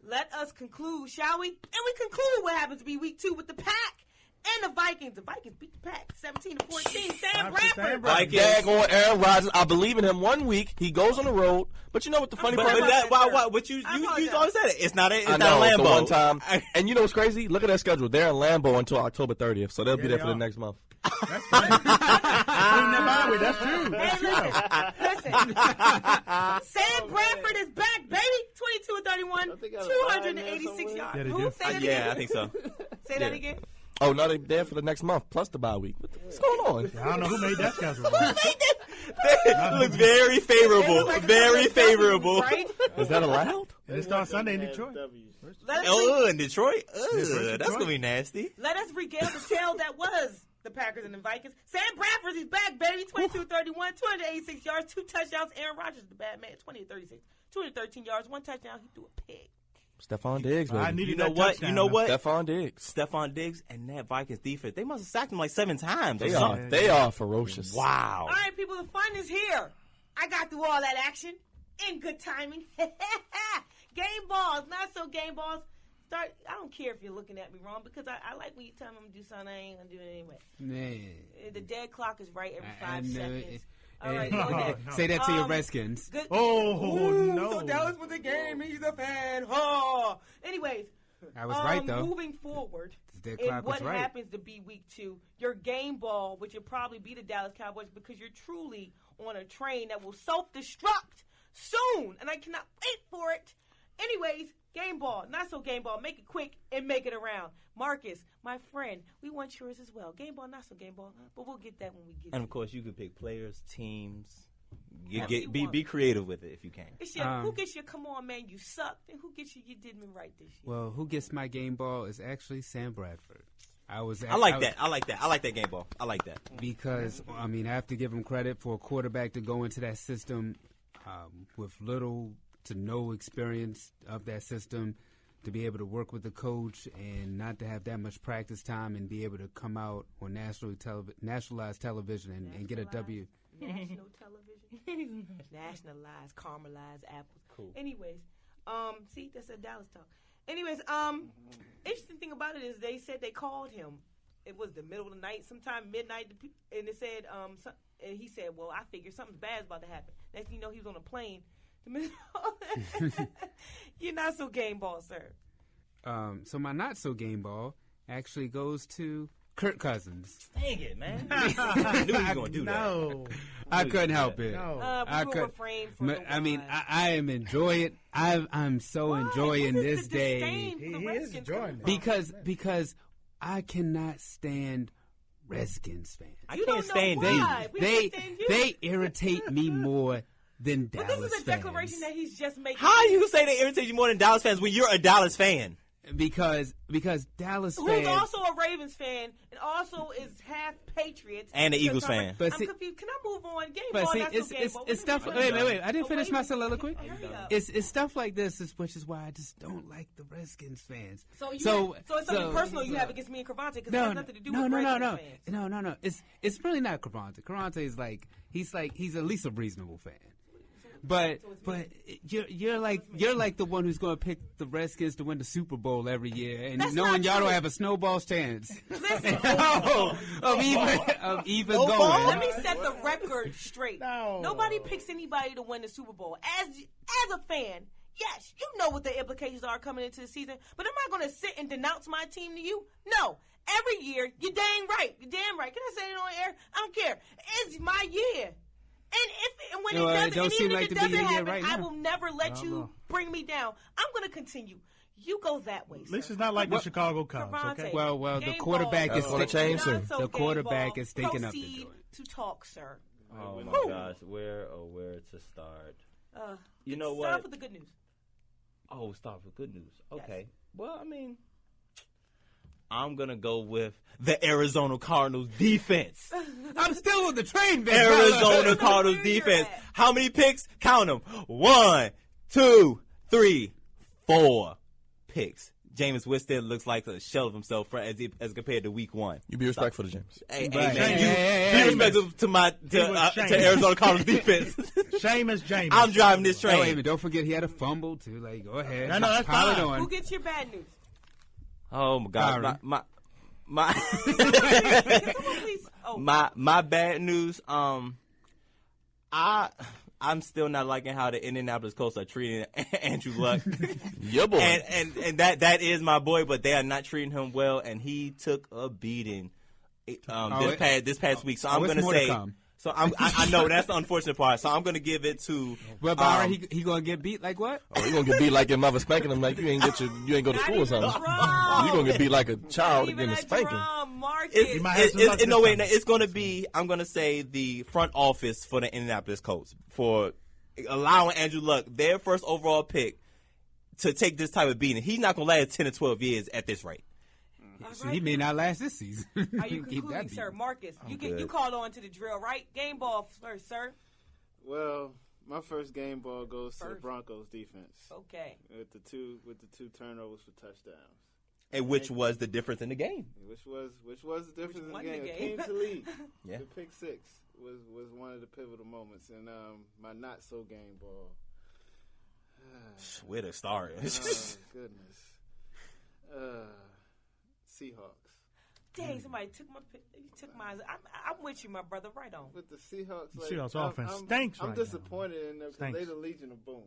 Let us conclude, shall we? And we conclude what happens to be week 2 with the Pack and the Vikings. The Vikings beat the Pack 17-14. Sam Bradford. Vikings. Daggone Aaron Rodgers. I believe in him 1 week. He goes on the road. But you know what the funny But, part but is? that, why? But you I always apologize. said it. It's not I not know, Lambeau. the one time. And you know what's crazy? Look at their schedule. They're in Lambeau until October 30th, so they'll be Yeah, there they for the are. next month. That's funny. That's true. That's true. Listen. Sam Bradford is back, baby. 22-31, think I got a line there 286 somewhere. yards. Yeah, they Who? do. Say that Yeah, again. I think so. Say that again. Oh, no, they're there for the next month, plus the bye week. What's going on? I don't know who made that schedule. It looks very favorable. Like Very W's, favorable. Right? Is that allowed? And it starts Sunday in Detroit. Let us, Oh, in Detroit? versus That's Detroit. gonna be nasty. let us regale the tale that was the Packers and the Vikings. Sam Bradford is back, baby. 22-31, 286 yards, 2 touchdowns. Aaron Rodgers, the bad man, 20-36, 213 yards, 1 touchdown. He threw a pick. Stephon Diggs, baby. I needed You know that what? touchdown, You know though. what? Stephon Diggs. Stephon Diggs and that Vikings defense, they must have sacked him like 7 times. They or are. something. They are ferocious. Wow. All right, people, the fun is here. I got through all that action in good timing. Game balls, not so game balls. I don't care if you're looking at me wrong because I like when you tell me I'm going to do something, I ain't going to do it anyway. Man. The dead clock is right every I 5 know seconds. it. All right, go ahead. Say that to your Redskins. Good. Oh, Ooh, no. So Dallas was a game. He's a fan. Oh. Anyways. I was right, though. Moving forward, The dead and clock what was right. happens to be week 2, your game ball, which will probably be the Dallas Cowboys because you're truly on a train that will self-destruct soon, and I cannot wait for it. Anyways, game ball, not so game ball. Make it quick and make it around. Marcus, my friend, we want yours as well. Game ball, not so game ball, but we'll get that when we get And it. of course, you could pick players, teams. Whatever you want. Be creative with it if you can. It's your, who gets your come on, man, you sucked, and who gets you did me right this year. Well, who gets my game ball is actually Sam Bradford. I like that. I like that game ball. I like that. Because, I mean, I have to give him credit for a quarterback to go into that system with little to no experience of that system, to be able to work with the coach and not to have that much practice time and be able to come out on nationalized television and get a W. National television? Nationalized, caramelized apples. Cool. Anyways, see, that's a Dallas talk. Anyways, interesting thing about it is they said they called him. It was the middle of the night, sometime midnight, and it said, and he said, well, I figured something bad's about to happen. Next thing you know, he was on a plane. You're not so game ball, sir. So my not so game ball actually goes to Kirk Cousins. Dang it, man! I knew he was gonna do that. No. I couldn't help it. No. I We will could. refrain from the I mean, wine. I am enjoying. I'm so Why? enjoying What is this the day disdain for the He is Redskins enjoying coming it. from? because I cannot stand Redskins fans. I You can't don't know stand why. you. We They understand you. they irritate me more than But Dallas this is a fans. declaration that he's just making. How you say they irritate you more than Dallas fans when you're a Dallas fan? because Dallas Who's fans. also a Ravens fan and also is half Patriots And an Because Eagles I'm fan. like, But I'm see- confused. Can I move on? Game But ball, see, not it's so game it's ball. it's What stuff. is Wait, it? I didn't A finish my Ravens- soliloquy. Hurry up. It's stuff like this, which is why I just don't like the Redskins fans. So it's so something personal you have against me and Cravante because it has nothing to do with no. Redskins fans. No. It's really not Cravante. Cravante is he's at least a reasonable fan. But you're like the one who's going to pick the Redskins to win the Super Bowl every year, and That's knowing not y'all true. don't have a snowball's chance Listen, of even No going. ball? let me set the record straight. No. Nobody picks anybody to win the Super Bowl. As a fan, yes, you know what the implications are coming into the season. But am I going to sit and denounce my team to you? No. Every year, you're dang right. You're damn right. Can I say it on air? I don't care. It's my year. And when Well, it it doesn't, don't and seem even like if it to be doesn't your year happen, right I now. will never let I you know. bring me down. I'm going to continue. You go that way, At least sir. it's not like the Chicago Cubs, Cravante, okay? Well, the game quarterback ball. is That's gonna change soon. Not so The game quarterback ball. is stinking up the Proceed joint. to talk, sir. Oh my Whew. gosh, where to start? You know Start what? with the good news. Oh, start with good news. Okay. Well, I mean, I'm gonna go with the Arizona Cardinals defense. I'm still on the train, man. Arizona I Cardinals know where you're defense. at. How many picks? Count them. 1, 2, 3, 4 picks. Jameis Winston looks like a shell of himself as compared to Week 1. You be respectful to James. Hey, Right. man, Hey, be respectful to Arizona Cardinals defense. Seamus James. I'm driving this Oh, wait a train. minute, don't forget he had a fumble too. Like, go ahead. No, that's Pile it fine. on. Who gets your bad news? Oh my God, Byron. my Someone please. Oh, my bad news. I'm still not liking how the Indianapolis Colts are treating Andrew Luck. Your boy. and that is my boy, but they are not treating him well, and he took a beating this past week. So I'm it's gonna more to say. come. So I know that's the unfortunate part. So I'm gonna give it to. Well, Byron, he gonna get beat like what? Oh, you gonna get beat like your mother spanking him like you ain't go to not school or even something. Jerome. You gonna get beat like a Not child even getting a a spanking. Jerome, Marcus. It's, might have some luck no, this wait, time. it's gonna be. I'm gonna say the front office for the Indianapolis Colts for allowing Andrew Luck, their first overall pick, to take this type of beating. He's not gonna last 10 to 12 years at this rate. All So right. he may not last this season. Are you Keep that concluding, sir? beat. Marcus, you good. called on to the drill, right? Game ball first, sir. Well, my first game ball goes to the First. Broncos defense Okay. with the two turnovers for touchdowns, And which was the difference in the game. which was the difference in won the the game. game. Came to lead. Yeah. The pick six was one of the pivotal moments, and my not so game ball. Where to start? Oh goodness. Seahawks. Dang, somebody took my pick. You took mine. I'm with you, my brother. Right on. With the Seahawks, like, Seahawks I'm- offense I'm- stinks I'm right now. disappointed in them because Stinks. they the Legion of Boom.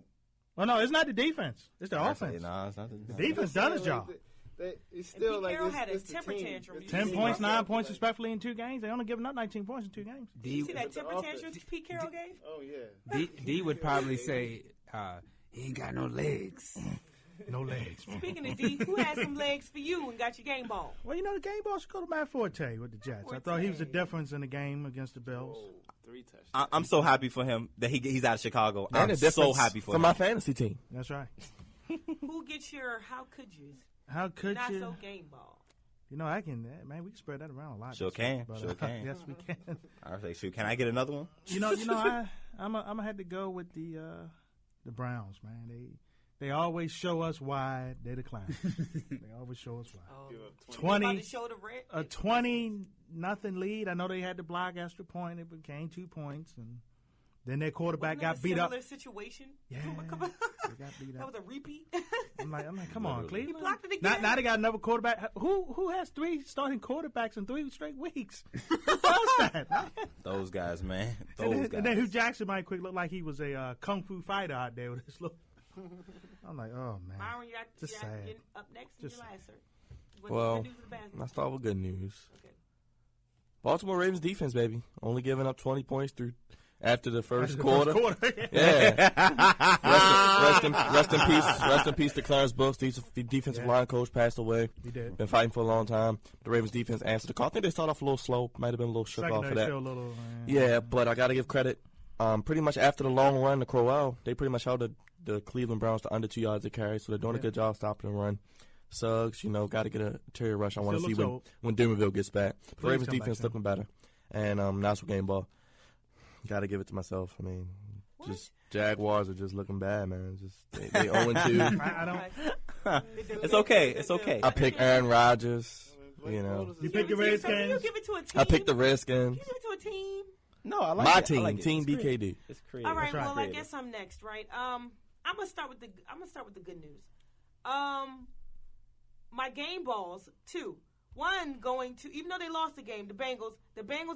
Well, no, it's not the defense. It's the offense. Nah, it's not the The defense done its job. It's still Pete like Carroll it's, had a it's the temper team. tantrum. It's You 10 see points, that? 9 points respectfully in 2 games. They only given up 19 points in 2 games. You see D, that With the temper offense. tantrum Pete Carroll gave? Oh yeah. D would probably say he ain't got no legs. No legs. Speaking of D, who had some legs for you and got your game ball? Well, you know, the game ball should go to Matt Forte with the Jets. I thought he was the difference in the game against the Bills. Oh, 3 touchdowns. I'm so happy for him that he's out of Chicago. And I'm the so difference happy for him. my fantasy team. That's right. Who gets your how could you? How could Not you? so game ball. I can, man, we can spread that around a lot. Sure this week, can. but, Sure can. Yes, we can. I was like, shoot, can I get another one? I'm gonna have to go with the Browns, man. They always show us why they're the clowns. They always show us why. About to show the red. A 20-0 lead. I know they had to block extra point. It became 2 points, and then their quarterback got beat up. Similar situation. Yeah, they got beat That up. was a repeat. I'm like, come on, Cleveland. He blocked it again. Now they got another quarterback. Who has 3 starting quarterbacks in 3 straight weeks? Who does that? Those guys, man. And then Hugh Jackson might quick look like he was a kung fu fighter out there with his look. I'm like, oh man, Byron, just sad. you're up next in Just your last, sir. Well, good news or bad news? I'll start with good news. Okay. Baltimore Ravens defense, baby, only giving up 20 points after the first quarter. Yeah. Rest in peace to Clarence Brooks, the defensive line coach, passed away. He did. Been fighting for a long time. The Ravens defense answered the call. I think they started off a little slow. Might have been a little shook off of that. Yeah, but I got to give credit. Pretty much after the long run to Crowell, they pretty much held the Cleveland Browns to under 2 yards a carry, so they're doing a good job stopping the run. Suggs, got to get a Terry Rush. I want to see when Denverville gets back. The Ravens defense looking better. And that's what game ball. Got to give it to myself. I mean, just Jaguars are just looking bad, man. Just they 0-2. I don't. It's okay. It's okay. I picked Aaron Rodgers. You pick the Redskins. You give it to a team. I picked the Redskins. You give it to a team. No, I like My it. team, I like it. Team It's creative. BKD. It's creative. All right. right. Well, I guess I'm next, right? I'm gonna start with the good news. My game balls 2. One going to, even though they lost the game, the Bengals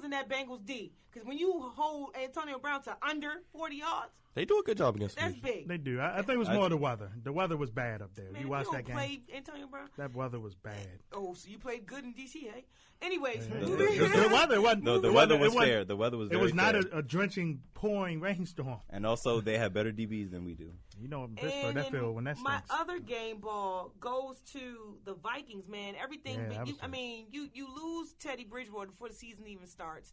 and that Bengals D. Because when you hold Antonio Brown to under 40 yards, They do a good job against that's the big. They do. I think it was more the weather. The weather was bad up there. Man, You watched don't that game. play Antonio Brown. That weather was bad. Oh, so you played good in DC, eh? Anyways, The weather wasn't. No, the weather was fair. The weather was It very was not fair. a drenching, pouring rainstorm. And also, they have better DBs than we do. In Pittsburgh, that field when that my stinks. other game ball goes to the Vikings, man. Everything, Yeah, that was you lose Teddy Bridgewater before the season even starts.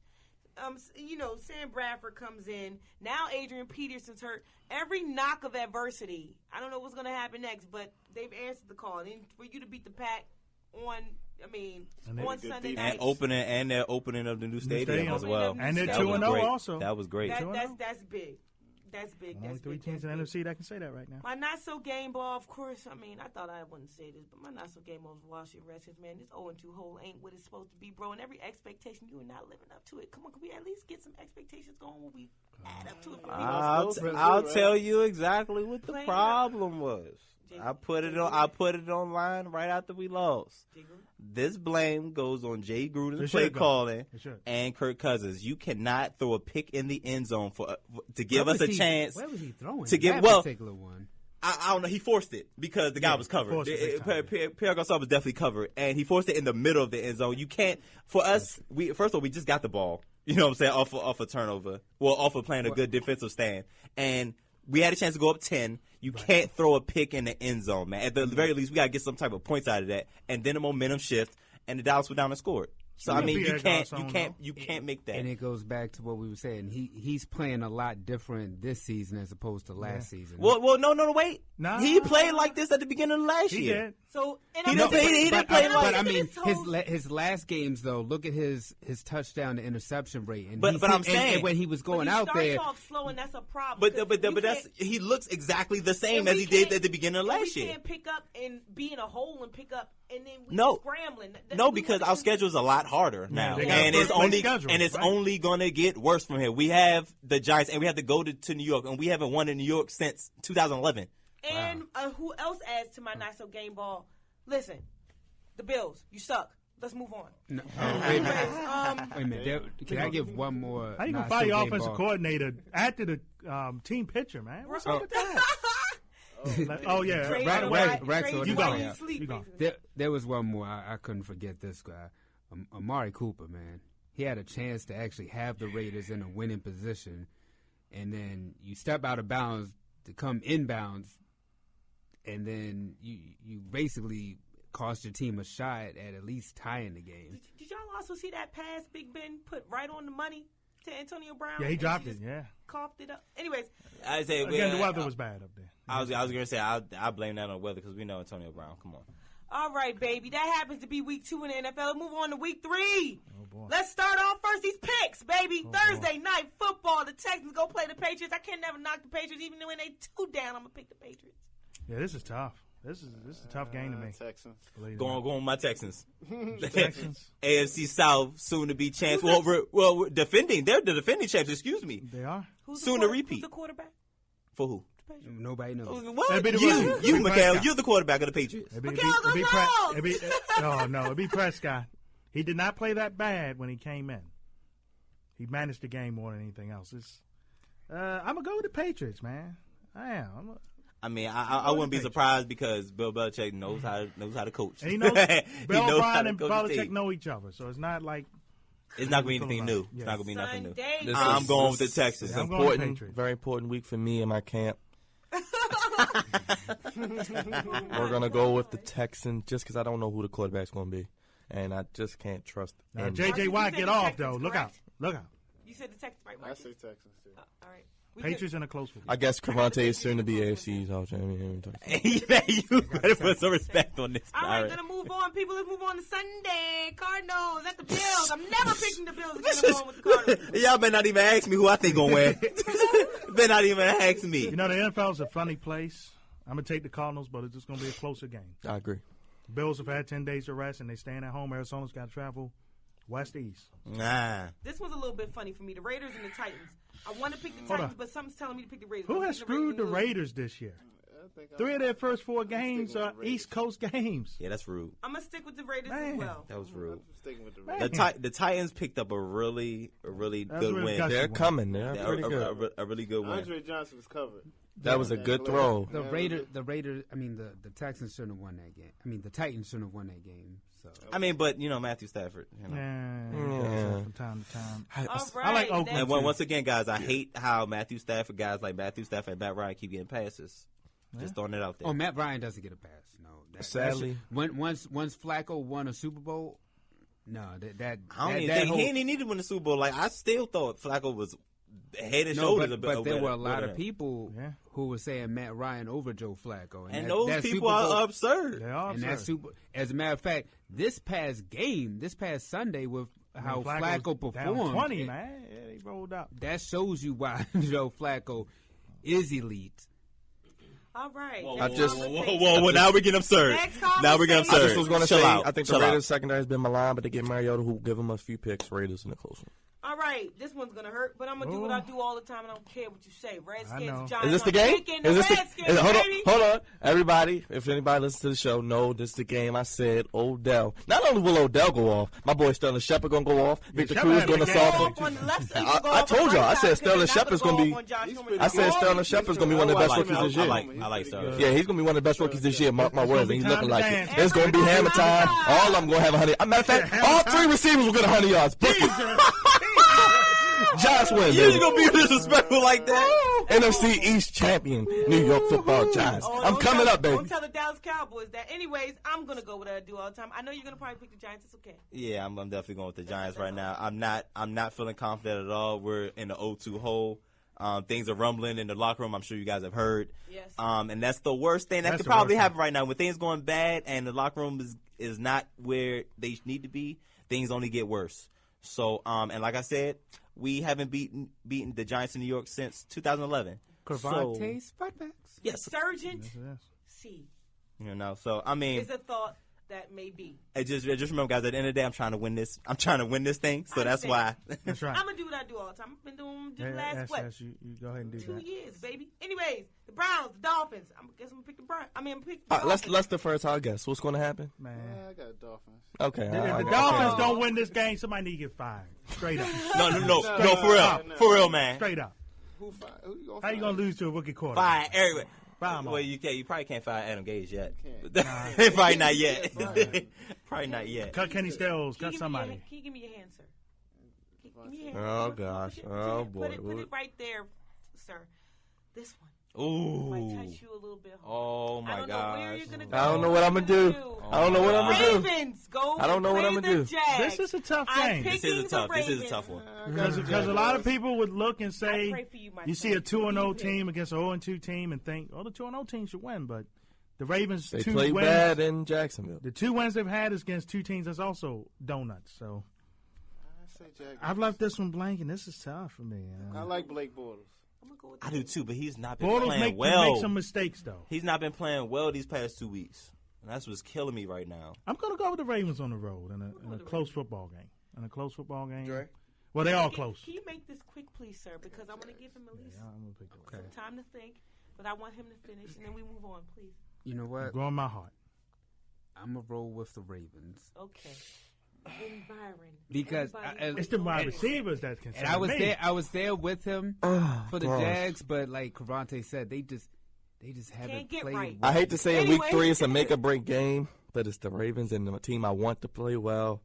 Sam Bradford comes in. Now Adrian Peterson's hurt. Every knock of adversity, I don't know what's going to happen next, but they've answered the call. And for you to beat the Pack on Sunday night. And their opening of the new stadium as well. And they're That was 2-0 great. also. That was great. That's big. That's big. Only That's 3 big. teams in That's the big. NFC that can say that right now. My not so game ball, of course. I thought I wouldn't say this, but my not so game ball was Washington Redskins, man. This 0-2 hole ain't what it's supposed to be, bro. And every expectation, you are not living up to it. Come on, can we at least get some expectations going when we add up to it? I'll tell you exactly what the Play it problem was. I put it online right after we lost. This blame goes on Jay Gruden's play calling and Kirk Cousins. You cannot throw a pick in the end zone to give us a chance. Where was he throwing? To give particular one. I don't know. He forced it because the guy was covered. Pierre Garçon was definitely covered, and he forced it in the middle of the end zone. You can't. For us, first of all, we just got the ball. You know what I'm saying? Off a turnover. Well, off of playing a good defensive stand, and we had a chance to go up 10. You can't throw a pick in the end zone, man. At the very least, we got to get some type of points out of that. And then the momentum shift, and the Dallas went down and scored. So, I mean, you can't make that. And it goes back to what we were saying. He's playing a lot different this season as opposed to last season. Well, no, wait. Nah. He played like this at the beginning of last He year. did. So He didn't play like. But I mean, his last games though. Look at his touchdown to interception rate. And But I'm saying and when he was going out there, starts off slow, and that's a problem. But he looks exactly the same as he did at the beginning of last year. We can't pick up and be in a hole and pick up, and then we scrambling. No, because our schedule's a lot harder now, and it's only gonna get worse from here. We have the Giants, and we have to go to New York, and we haven't won in New York since 2011. And who else adds to my not so game ball? Listen, the Bills, you suck. Let's move on. No, wait a minute. Can I give one more? How you gonna fire your offensive coordinator after the team pitcher, man? What's up with that? Rex, you go. There was one more. I couldn't forget this guy, Amari Cooper. Man, he had a chance to actually have the Raiders in a winning position, and then you step out of bounds to come inbounds, and then you basically cost your team a shot at least tying the game. Did y'all also see that pass Big Ben put right on the money to Antonio Brown? Yeah, he dropped it. Yeah, coughed it up. Anyways, I say again, the weather was bad up there. I was gonna say I blame that on the weather because we know Antonio Brown. Come on. All right, baby. That happens to be week 2 in the NFL. Let's move on to week 3. Oh, boy. Let's start off first. These picks, baby. Thursday night football. The Texans go play the Patriots. I can never knock the Patriots, even when they 2 down. I'm gonna pick the Patriots. Yeah, this is tough. This is a tough game to me. Texans. Going with my Texans. Texans. AFC South, soon to be champs. We're defending. They're the defending champs. Excuse me. They are. Soon to repeat. Who's the quarterback? For who? Nobody knows. What? That'd be the You, one. Mikhail. Prescott. You're the quarterback of the Patriots. It'd be Mikhail, it'd be, it'd be Prescott. He did not play that bad when he came in. He managed the game more than anything else. I'm gonna go with the Patriots, man. I am. I mean, I wouldn't be surprised because Bill Belichick knows how to coach. And he knows Bill knows how O'Brien to and coach the Belichick team. know each other, so it's not like It's not going to be anything new. Yeah. It's not going to be nothing new. Sunday. This I'm is- going with the this Texans. is I'm going with important, Patriots. very important week for me and my camp. We're gonna go with the Texans just because I don't know who the quarterback's gonna be, and I just can't trust. Now, any- J.J. You Watt said get the off Texans, though. Look out! correct? Look out! You said the Texans, right, I Marcus? say Texans too. All right. We Patriots in a close one. I guess Cavante is soon to be AFC South champion. You better put some respect on this. All right, gonna move on, people. Let's move on to Sunday. Cardinals at the Bills. I'm never picking the Bills. I'm going with the Cardinals. Y'all better not even ask me who I think gonna win. Better not even ask me. You know the NFL's a funny place. I'm gonna take the Cardinals, but it's just gonna be a closer game. I agree. Bills have had 10 days to rest and they staying at home. Arizona's got to travel west to east. Nah. This was a little bit funny for me. The Raiders and the Titans. I want to pick the Hold Titans, on. but something's telling me to pick the Raiders. Who I'm has picking screwed the and lose. Raiders this year? I think 3 of their first 4 games sticking are with the Raiders. East Coast games. Yeah, that's rude. I'm gonna stick with the Raiders Man. as well. That was rude. I'm sticking with the Man. Raiders. The Titans picked up a really That's good really win. gushy. They're one. coming. They're Yeah, pretty good. a really good win. Andre Johnson was covered. That was a good throw. The Raiders. I mean, the Texans shouldn't have won that game. I mean, the Titans shouldn't have won that game. So I mean, but Matthew Stafford. You know. Yeah, from time to time. All right. I like Oakland. And once again, guys, I hate how guys like Matthew Stafford and Matt Ryan keep getting passes. Just throwing it out there. Oh, Matt Ryan doesn't get a pass. No, Sadly. once Flacco won a Super Bowl, no, that I don't even that think whole, he ain't needed to win the Super Bowl. Like I still thought Flacco was head and no, shoulders. but there were a lot better. of people Yeah. who were saying Matt Ryan over Joe Flacco, And that- those that people Super Bowl- are absurd. They are And that absurd. as a matter of fact, this past Sunday with how Flacco was down performed, 20, man. Yeah, they rolled up. that shows you why Joe Flacco is elite. All right. I Next just- conversation. Whoa! Now we get absurd. Next Now we get conversation. I absurd. just was going to Chill say, out. I think the Chill Raiders out. secondary has been maligned, but they get Mariota, who give them a few picks. Raiders in a close one. All right, this one's gonna hurt, but I'm gonna do what I do all the time. I don't care what you say. Redskins, know. Giants. Is this the I'm game? picking the Is this Redskins, hold baby. on, hold on, everybody. If anybody listens to the show, know this is the game. I said Odell. Not only will Odell go off, my boy Sterling Shepard gonna go off. Victor Shepard Cruz had a gonna good Go game. soften. off on the left side, I- you go I off told on the y'all, I right said side, Sterling because you're Shepard's not gonna be- go off on Josh Norman. I said Go Sterling off. Shepard's gonna be one of the best rookies this year. I like Sterling. Yeah, he's gonna be one of the best rookies this year. Mark my It's words, gonna and he's be looking time like to it. dance. It's gonna be hammer time. All of them gonna have 100. As a matter of fact, all 3 receivers will get 100 yards. Book it. Giants win, You ain't baby. gonna be disrespectful like that. NFC East champion, New York Football Giants. Oh, I'm don't coming tell- up, baby. Don't tell the Dallas Cowboys that. Anyways, I'm gonna go with what I do all the time. I know you're gonna probably pick the Giants. It's okay. Yeah, I'm definitely going with the Giants right now. I'm not feeling confident at all. We're in the 0-2 hole. Things are rumbling in the locker room. I'm sure you guys have heard. Yes. And that's the worst thing that That's could the probably worst happen right now. When things going bad and the locker room is not where they need to be, things only get worse. So, and like I said, we haven't beaten the Giants in New York since 2011. Cravate Sputbacks. Yes, Surgeant Yes, it is. C So I mean, is a thought that may be. just remember, guys. At the end of the day, I'm trying to win this. I'm trying to win this thing. So that's why. That's right. I'm gonna do what I do all the time. I've been doing this Yeah, last yes, you go ahead and do 2 that. years, baby. Anyways, the Browns, the Dolphins. I guess I'm gonna pick the Browns. I mean, I'm pick the All right, Dolphins. let's defer to our guess. What's going to happen? Man. I got Dolphins. Okay. If I the got- Dolphins okay. don't win this game, somebody need to get fired. Straight up. No, for real, man. Straight up. Who you gonna How you find? gonna lose to a rookie quarterback? Fire everywhere. Fire 'em Well, all. you probably can't fire Adam Gase yet. Can't. Probably not yet. Probably not yet. Cut Kenny Stills. Can Cut you somebody. give me your hand, sir? Give me your hand. Oh, Put it- gosh. put it- Oh, put it- boy. Put it right there, sir. This one Ooh. might touch you a little bit. Oh I my don't know where gosh. you're gonna go. I don't know what I'm gonna do. I don't know what I'm gonna do. Ravens go. I don't know what play I'm gonna the do. Jags. This is a tough I'm game. picking This is the a Ravens. tough one. Because a lot of people would look and I say, pray for you, my you see a friend. 2-0 Who you team against an 0-2 team and think, oh, the 2-0 team should win. But The Ravens They two played wins. bad in Jacksonville. The 2 wins they've had is against 2 teams that's also donuts. So I say Jaguars. I've left this one blank, and this is tough for me. I like Blake Bortles. I'm gonna go with I do too, but he's not been Bortles playing make well. some mistakes though. He's not been playing well these past 2 weeks, and that's what's killing me right now. I'm going to go with the Ravens on the road in a close football game. In a close football game. Dre? Well, they all close. Can you make this quick, please, sir? Because I want to give him at least I'm gonna pick the some time to think, but I want him to finish, and then we move on, please. You know what? Go in my heart. I'm going to roll with the Ravens. Okay. And Byron. Because Everybody- It's the wide receivers that can. And I was there with him for the gosh. Jags, but like Cavante said, they just haven't Can't get played right. I hate to say in week Anyway. 3 it's a make or break game, but it's the Ravens and the team I want to play well.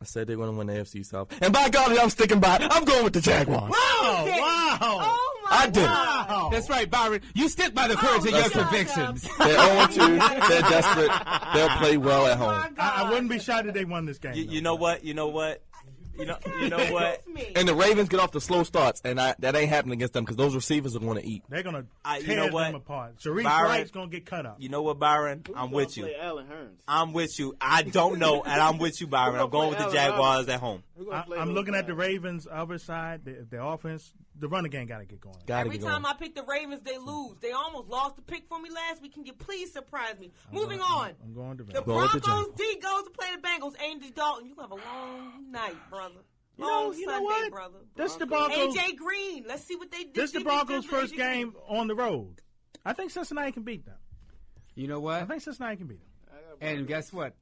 I said they're going to win the AFC South. And by God, I'm sticking by it. I'm going with the Jaguars. Wow! did. Wow! Oh my I did it. God. Wow! That's right, Byron. You stick by the courage of your God. convictions. They're 0-2. They're desperate. They'll play well at Oh, my home. God. I wouldn't be shocked if they won this game. You know what? You know what? You know what? Me. And the Ravens get off the slow starts, and that ain't happening against them because those receivers are going to eat. They're gonna you tear know what? them apart. Sharif Byron- Wright's gonna get cut up. You know what, Byron? I'm Who's with gonna you. play Allen Hurns? I'm with you. I don't know, and I'm with you, Byron. I'm going with the Jaguars at home. Who's gonna play I'm those looking at the guys? Ravens' other side. Their offense, the running game, got to get going. Got to Every get time going. I pick the Ravens, they lose. They almost lost the pick for me last week. Can you please surprise me? Moving on. I'm going to The Ravens. Going with the Broncos Jaguars. D goes to play the Bengals. Andy Dalton, you have a long night, brother. You know Long Sunday, what? brother. This is the Broncos. AJ Green. Let's see what they did. This is the Broncos' first game on the road. I think Cincinnati can beat them. You know I what? think Cincinnati can beat them. And guess what?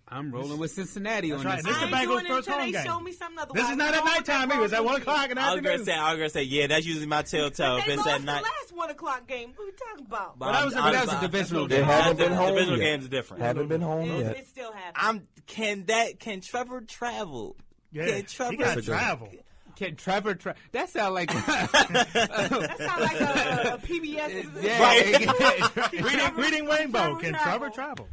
I'm rolling with Cincinnati on right. this. This is I the ain't Bengals' doing it first until home they game. show me something otherwise. This is not at nighttime either. It's at 1 o'clock in the I was afternoon. gonna say, yeah, that's usually my telltale. If They it's lost at the night, last 1 o'clock game. What are we talking about? But that was a divisional They game. haven't been home Divisional yet. games are different. Haven't been home yet. It still happens. Can Trevor travel? Yeah, Can Trevor he got That's a travel. Can Trevor? That sound like That sounds like a PBS. yeah. Reading Rainbow. Trevor Can travel. Trevor travel?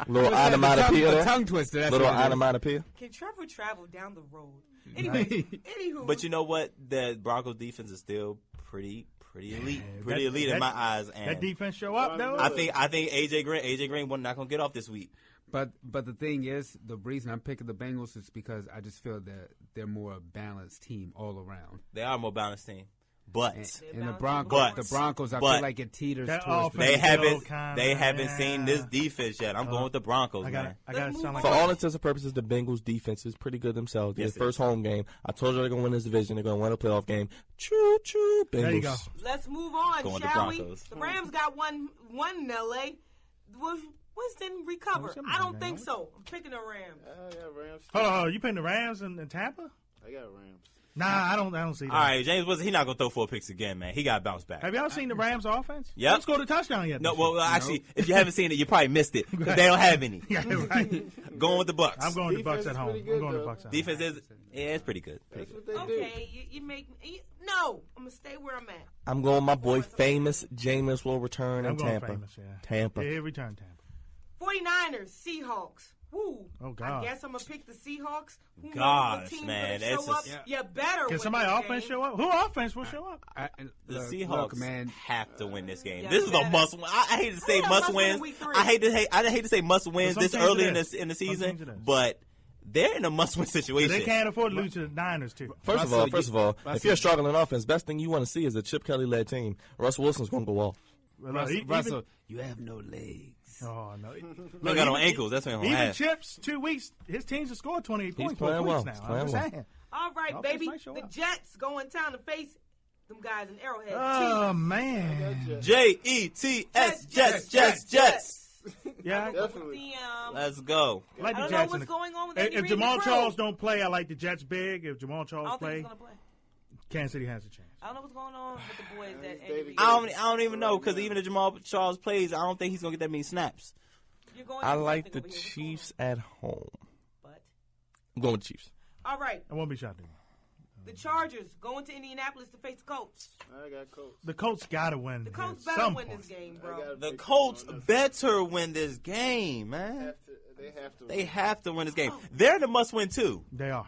Little A onomatopoeia. tongue twister. That's Little what it is. onomatopoeia. Can Trevor travel down the road? Anyway, anywho. But you know what? The Broncos defense is still pretty elite, pretty elite in my eyes. And That defense show up though. I think AJ Green was not gonna get off this week. But the thing is, the reason I'm picking the Bengals is because I just feel that they're more a balanced team all around. They are a more balanced team, but And the balanced. Broncos, I but feel like it teeters that towards offense- they haven't kinda, they haven't yeah. seen this defense yet. I'm going with the Broncos, I man. got to sound like For all intents and purposes, the Bengals defense is pretty good themselves. Yes, Their first home game. I told you they're going to win this division. They're going to win a playoff game. Choo choo, Bengals. There you go. Let's move on, Going to shall we? Broncos. The Rams got one in L.A. Winston recover? somebody I don't got think one. so. I'm picking the Rams. I got Rams. Hold on, you picking the Rams in Tampa? I got Rams. Nah, I don't see that. All right, James Wilson, he's not gonna throw 4 picks again, man. He got to bounce back. Have y'all seen the Rams offense? Yep. Don't score the touchdown yet. No, this well, year. actually, if you haven't seen it, you probably missed it. 'Cause they don't have any. Yeah, right. Going with the Bucks. I'm going to Defense Bucks is at home. pretty I'm good, going to though. Bucks at home. Defense is it's pretty good. That's what they do. Okay, you make me. No, I'm gonna stay where I'm at. I'm going with my boy, famous Jameis will return I'm in going Tampa. famous, yeah. Tampa. Yeah, return Tampa. 49ers, Seahawks. Woo. Oh, God. I guess I'm gonna pick the Seahawks. Who knows Gosh, what team's man, gonna that's show up? just- You better. Can win somebody this offense game. show up? Who offense will show up? The Look, Seahawks man. have to win this game. Yeah, This is they a better. must. I hate to say Yeah, must must win in wins. week 3. I hate to say must wins Some this teams early it in is. the Some teams season, it is. but they're in a must win situation. They can't afford to lose to the Niners too. First of all, if Russell- you're struggling offense, best thing you want to see is a Chip Kelly-led team. Russell Wilson's going to go off. Russell, you have no legs. Oh no! Look, got on ankles. That's what I'm Even gonna have. Chips 2 weeks. His teams have scored 28 points playing both well. weeks He's now. playing I'm just well. saying. All right, Offense baby. might show The up. Jets go in town to face them guys in Arrowhead. Oh man! Jets, Jets. Yeah, Definitely. Let's go. I like I the don't know Jets. what's going on with If Andy Reid Jamal and the Charles crew. don't play, I like the Jets big. If Jamal I Charles don't think play, he's gonna play. Kansas City has a chance. I don't know what's going on with the boys that David Andy Reid. Johnson. I don't even know because even if Jamal Charles plays, I don't think he's gonna get that many snaps. You're going I through like something the over here. What's going Chiefs at home. on? But I'm going with the Chiefs. all right, I won't be shocked. the Chargers going to Indianapolis to face the Colts. I got Colts. The Colts got to win. The here Colts at better some win point. this game, I bro. gotta The pick Colts them on this. better win this game, man. They have to. They have to win this game. They're in the must win too. They are.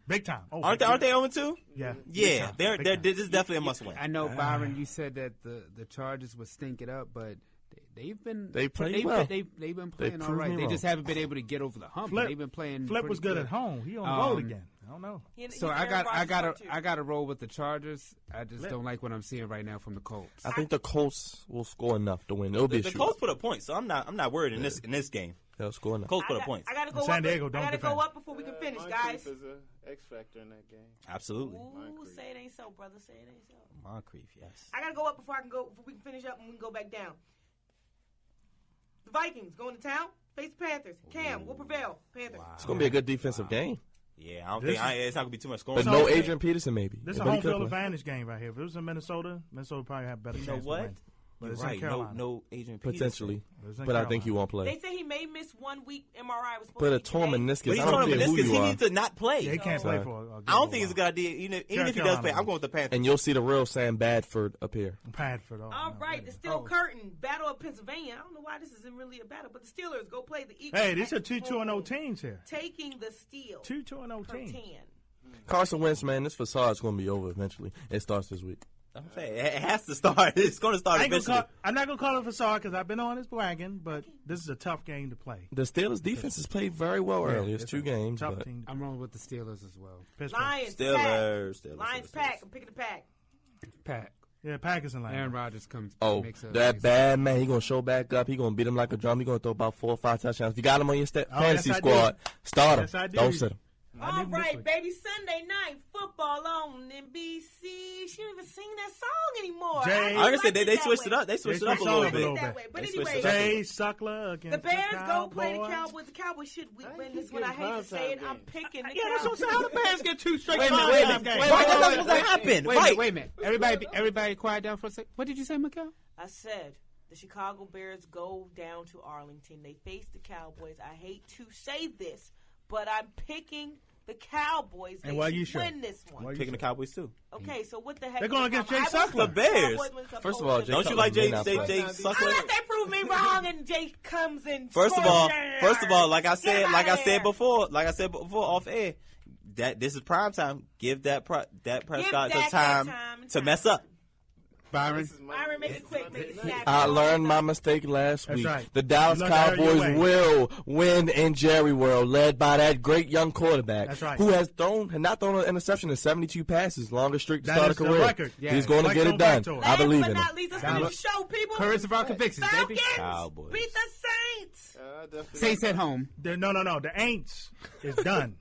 Big time. Oh, Aren't they 0-2? Yeah. Yeah, Big time. this is definitely a must win. I know, Byron, you said that the Chargers would stink it up, but they've been played well. They've been playing all proved right. me They wrong. just haven't been able to get over the hump. Flip- They've been playing. Flip pretty was good at home. He on the road again. I don't know. So I got to roll with the Chargers. I just don't like what I'm seeing right now from the Colts. I think the Colts will score enough to win. It'll be a The shootout. Colts put a point, so I'm not worried in this game. They'll score enough. Colts put a point. I gotta go San up. Diego I don't gotta defend. go up before we can finish, guys. Moncrief is a X factor in that game. Absolutely. Ooh, say it ain't so, brother. Say it ain't so. Moncrief, yes. I gotta go up before we can finish up and we can go back down. The Vikings going to town, face the Panthers. Cam will prevail. Panthers. It's going to be a good defensive game. Yeah, I don't This think it's not gonna be too much scoring. But no Adrian Peterson, maybe. This is a But he home could field play. advantage game right here. If it was in Minnesota probably have a better You chance know what? to win. But You're it's right. in Carolina. No Adrian Peterson. Potentially. It's in But I think he Carolina. won't play. They say he may miss 1 week. MRI was supposed But to a be torn today. But meniscus, he's I don't talking care who meniscus. you He are. needs to not play. Yeah, he can't play Sorry. for a good I don't think while. it's a good idea. Even if he does Carolina play, I'm will. going with the Panthers. And you'll see the real Sam Badford appear. Padford. All right, the Steel Curtain Battle of Pennsylvania. I don't know why this isn't really a battle, but the Steelers go play the Eagles. Hey, these are at 2-0 home, teams here. Taking the Steel. 2-0 per teams. 10. Carson Wentz, man, this facade's going to be over eventually. It starts this week. I'm saying it has to start. It's going to start eventually. I'm not going to call it a facade because I've been on this wagon, but this is a tough game to play. The Steelers' defense has played very well early. It's 2 a games, Tough but team. I'm rolling with the Steelers as well. Pittsburgh. Lions, Steelers. Pack. Lions, Pack. I'm picking the Pack. Pack. Yeah, Packers and Aaron Lions. Rodgers comes. oh, makes a, that makes bad man, he going to show back up. He going to beat him like a drum. He going to throw about 4 or 5 touchdowns. If you got him on your fantasy yes, I squad, start him. Yes, I do. Don't sit him. All right, baby. Sunday night football on NBC. She don't even sing that song anymore. Jay- I was gonna say they like switched that it up. way. They switched it They up a switched it little up a little bit. That way. But They switched anyway, it up. Jay Suckler against the Bears go Cowboys. play the Cowboys. The Cowboys should win keep this one. I getting hate to say it. primetime I'm games. picking the Yeah, that's what I'm saying. How the Cowboys. Bears get 2 straight Wait a minute, primetime wait a minute, games? wait, Right, wait, that's wait, supposed wait, to happen. Wait a Right. minute, wait a minute. Everybody quiet down for a second. What did you say, Mikael? I said the Chicago Bears go down to Arlington. They face the Cowboys. I hate to say this, but I'm picking the Cowboys. And They why should you sure? win this one. Why you Picking the Cowboys too. Okay, so what the heck? They're going is the against Jay problem? Suckler. The Bears. Cowboys win some First of all, bullshit. Jay Don't you Cutler like may Jay not play. Suckler? Unless they prove me wrong and Jay comes in. First of all, like I said before. before off air, that this is prime time. Give that Prescott Dak some that time time and to time. mess up. Byron. This is my- Byron, make it quick. Make it snap. I learned my mistake last That's week. right. The Dallas You learned the hard Cowboys way. will win in Jerry World, led by that great young quarterback That's right. who had not thrown an interception in 72 passes, longest streak to That start a is the career. record. Yeah. He's going to Like get going it back done. to it. I believe Last in but him. not least, let's finish the show, people. Courage of our convictions, baby. Falcons Cowboys. beat the Saints. definitely. Saints at home. No. The Aints is done.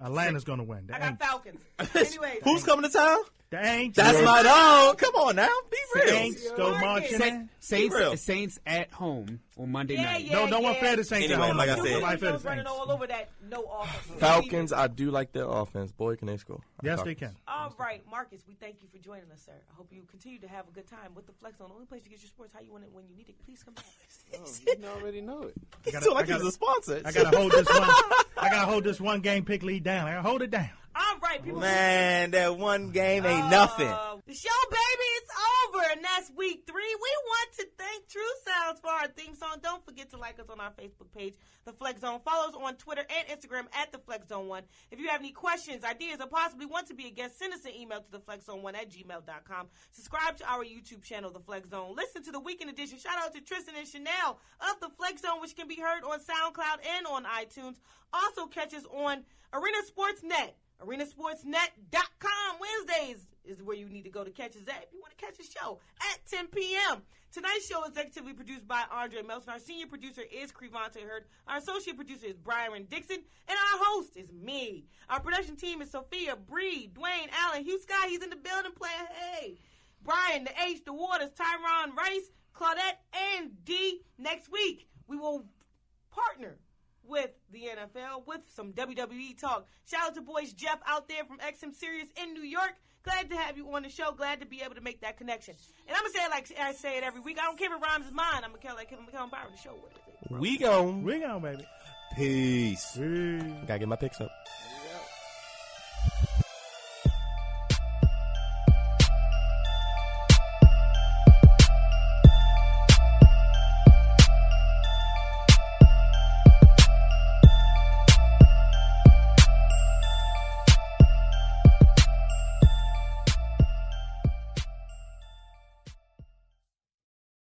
Atlanta's going to win. The I got Aints. Falcons. Anyway, Who's coming to town? The Aints. That's my dog. Come on now, be The real. Aints go marching in. real. Saints at home on Monday Yeah, night. yeah. No one fair to Saints Anyway, at home. like I No said- Nobody fair to Jones running Saints. all over that no offense. Falcons, I do like their offense. Boy, can they score. Yes, they can. All right, Marcus, we thank you for joining us, sir. I hope you continue to have a good time with the Flex on. The only place to get your sports how you want it when you need it. Please come back. Oh, you already know it. I gotta- So like I gotta- he's a sponsor. I gotta hold this one. I gotta hold this one game pick lead down. I gotta hold it down. All right, people. Man, that one game ain't nothing. The show, baby, it's over, and that's week 3. We want to thank True Sounds for our theme song. Don't forget to like us on our Facebook page, The Flex Zone. Follow us on Twitter and Instagram at The Flex Zone 1. If you have any questions, ideas, or possibly want to be a guest, send us an email to theflexzone1@gmail.com. Subscribe to our YouTube channel, The Flex Zone. Listen to the Weekend Edition. Shout out to Tristan and Chanel of The Flex Zone, which can be heard on SoundCloud and on iTunes. Also catch us on Arena Sports Net. ArenaSportsNet.com. Wednesdays is where you need to go to catch us at if you want to catch a show at 10 p.m. Tonight's show is executively produced by Andre Melson. Our senior producer is Crevante Hurd. Our associate producer is Brian Dixon. And our host is me. Our production team is Sophia, Bree, Dwayne, Allen, Hugh Scott. He's in the building playing hey. Brian, the H, the Waters, Tyron Rice, Claudette, and D. Next week, we will partner with the NFL with some WWE talk. Shout out to boys Jeff out there from XM Sirius in New York. Glad to have you on the show. Glad to be able to make that connection. And I'm going to say it like I say it every week. I don't care if it rhymes with mine. I'm going to tell like Kevin Byron the show. What is it? We gone. We gone, baby. Peace. Peace. Gotta get my picks up.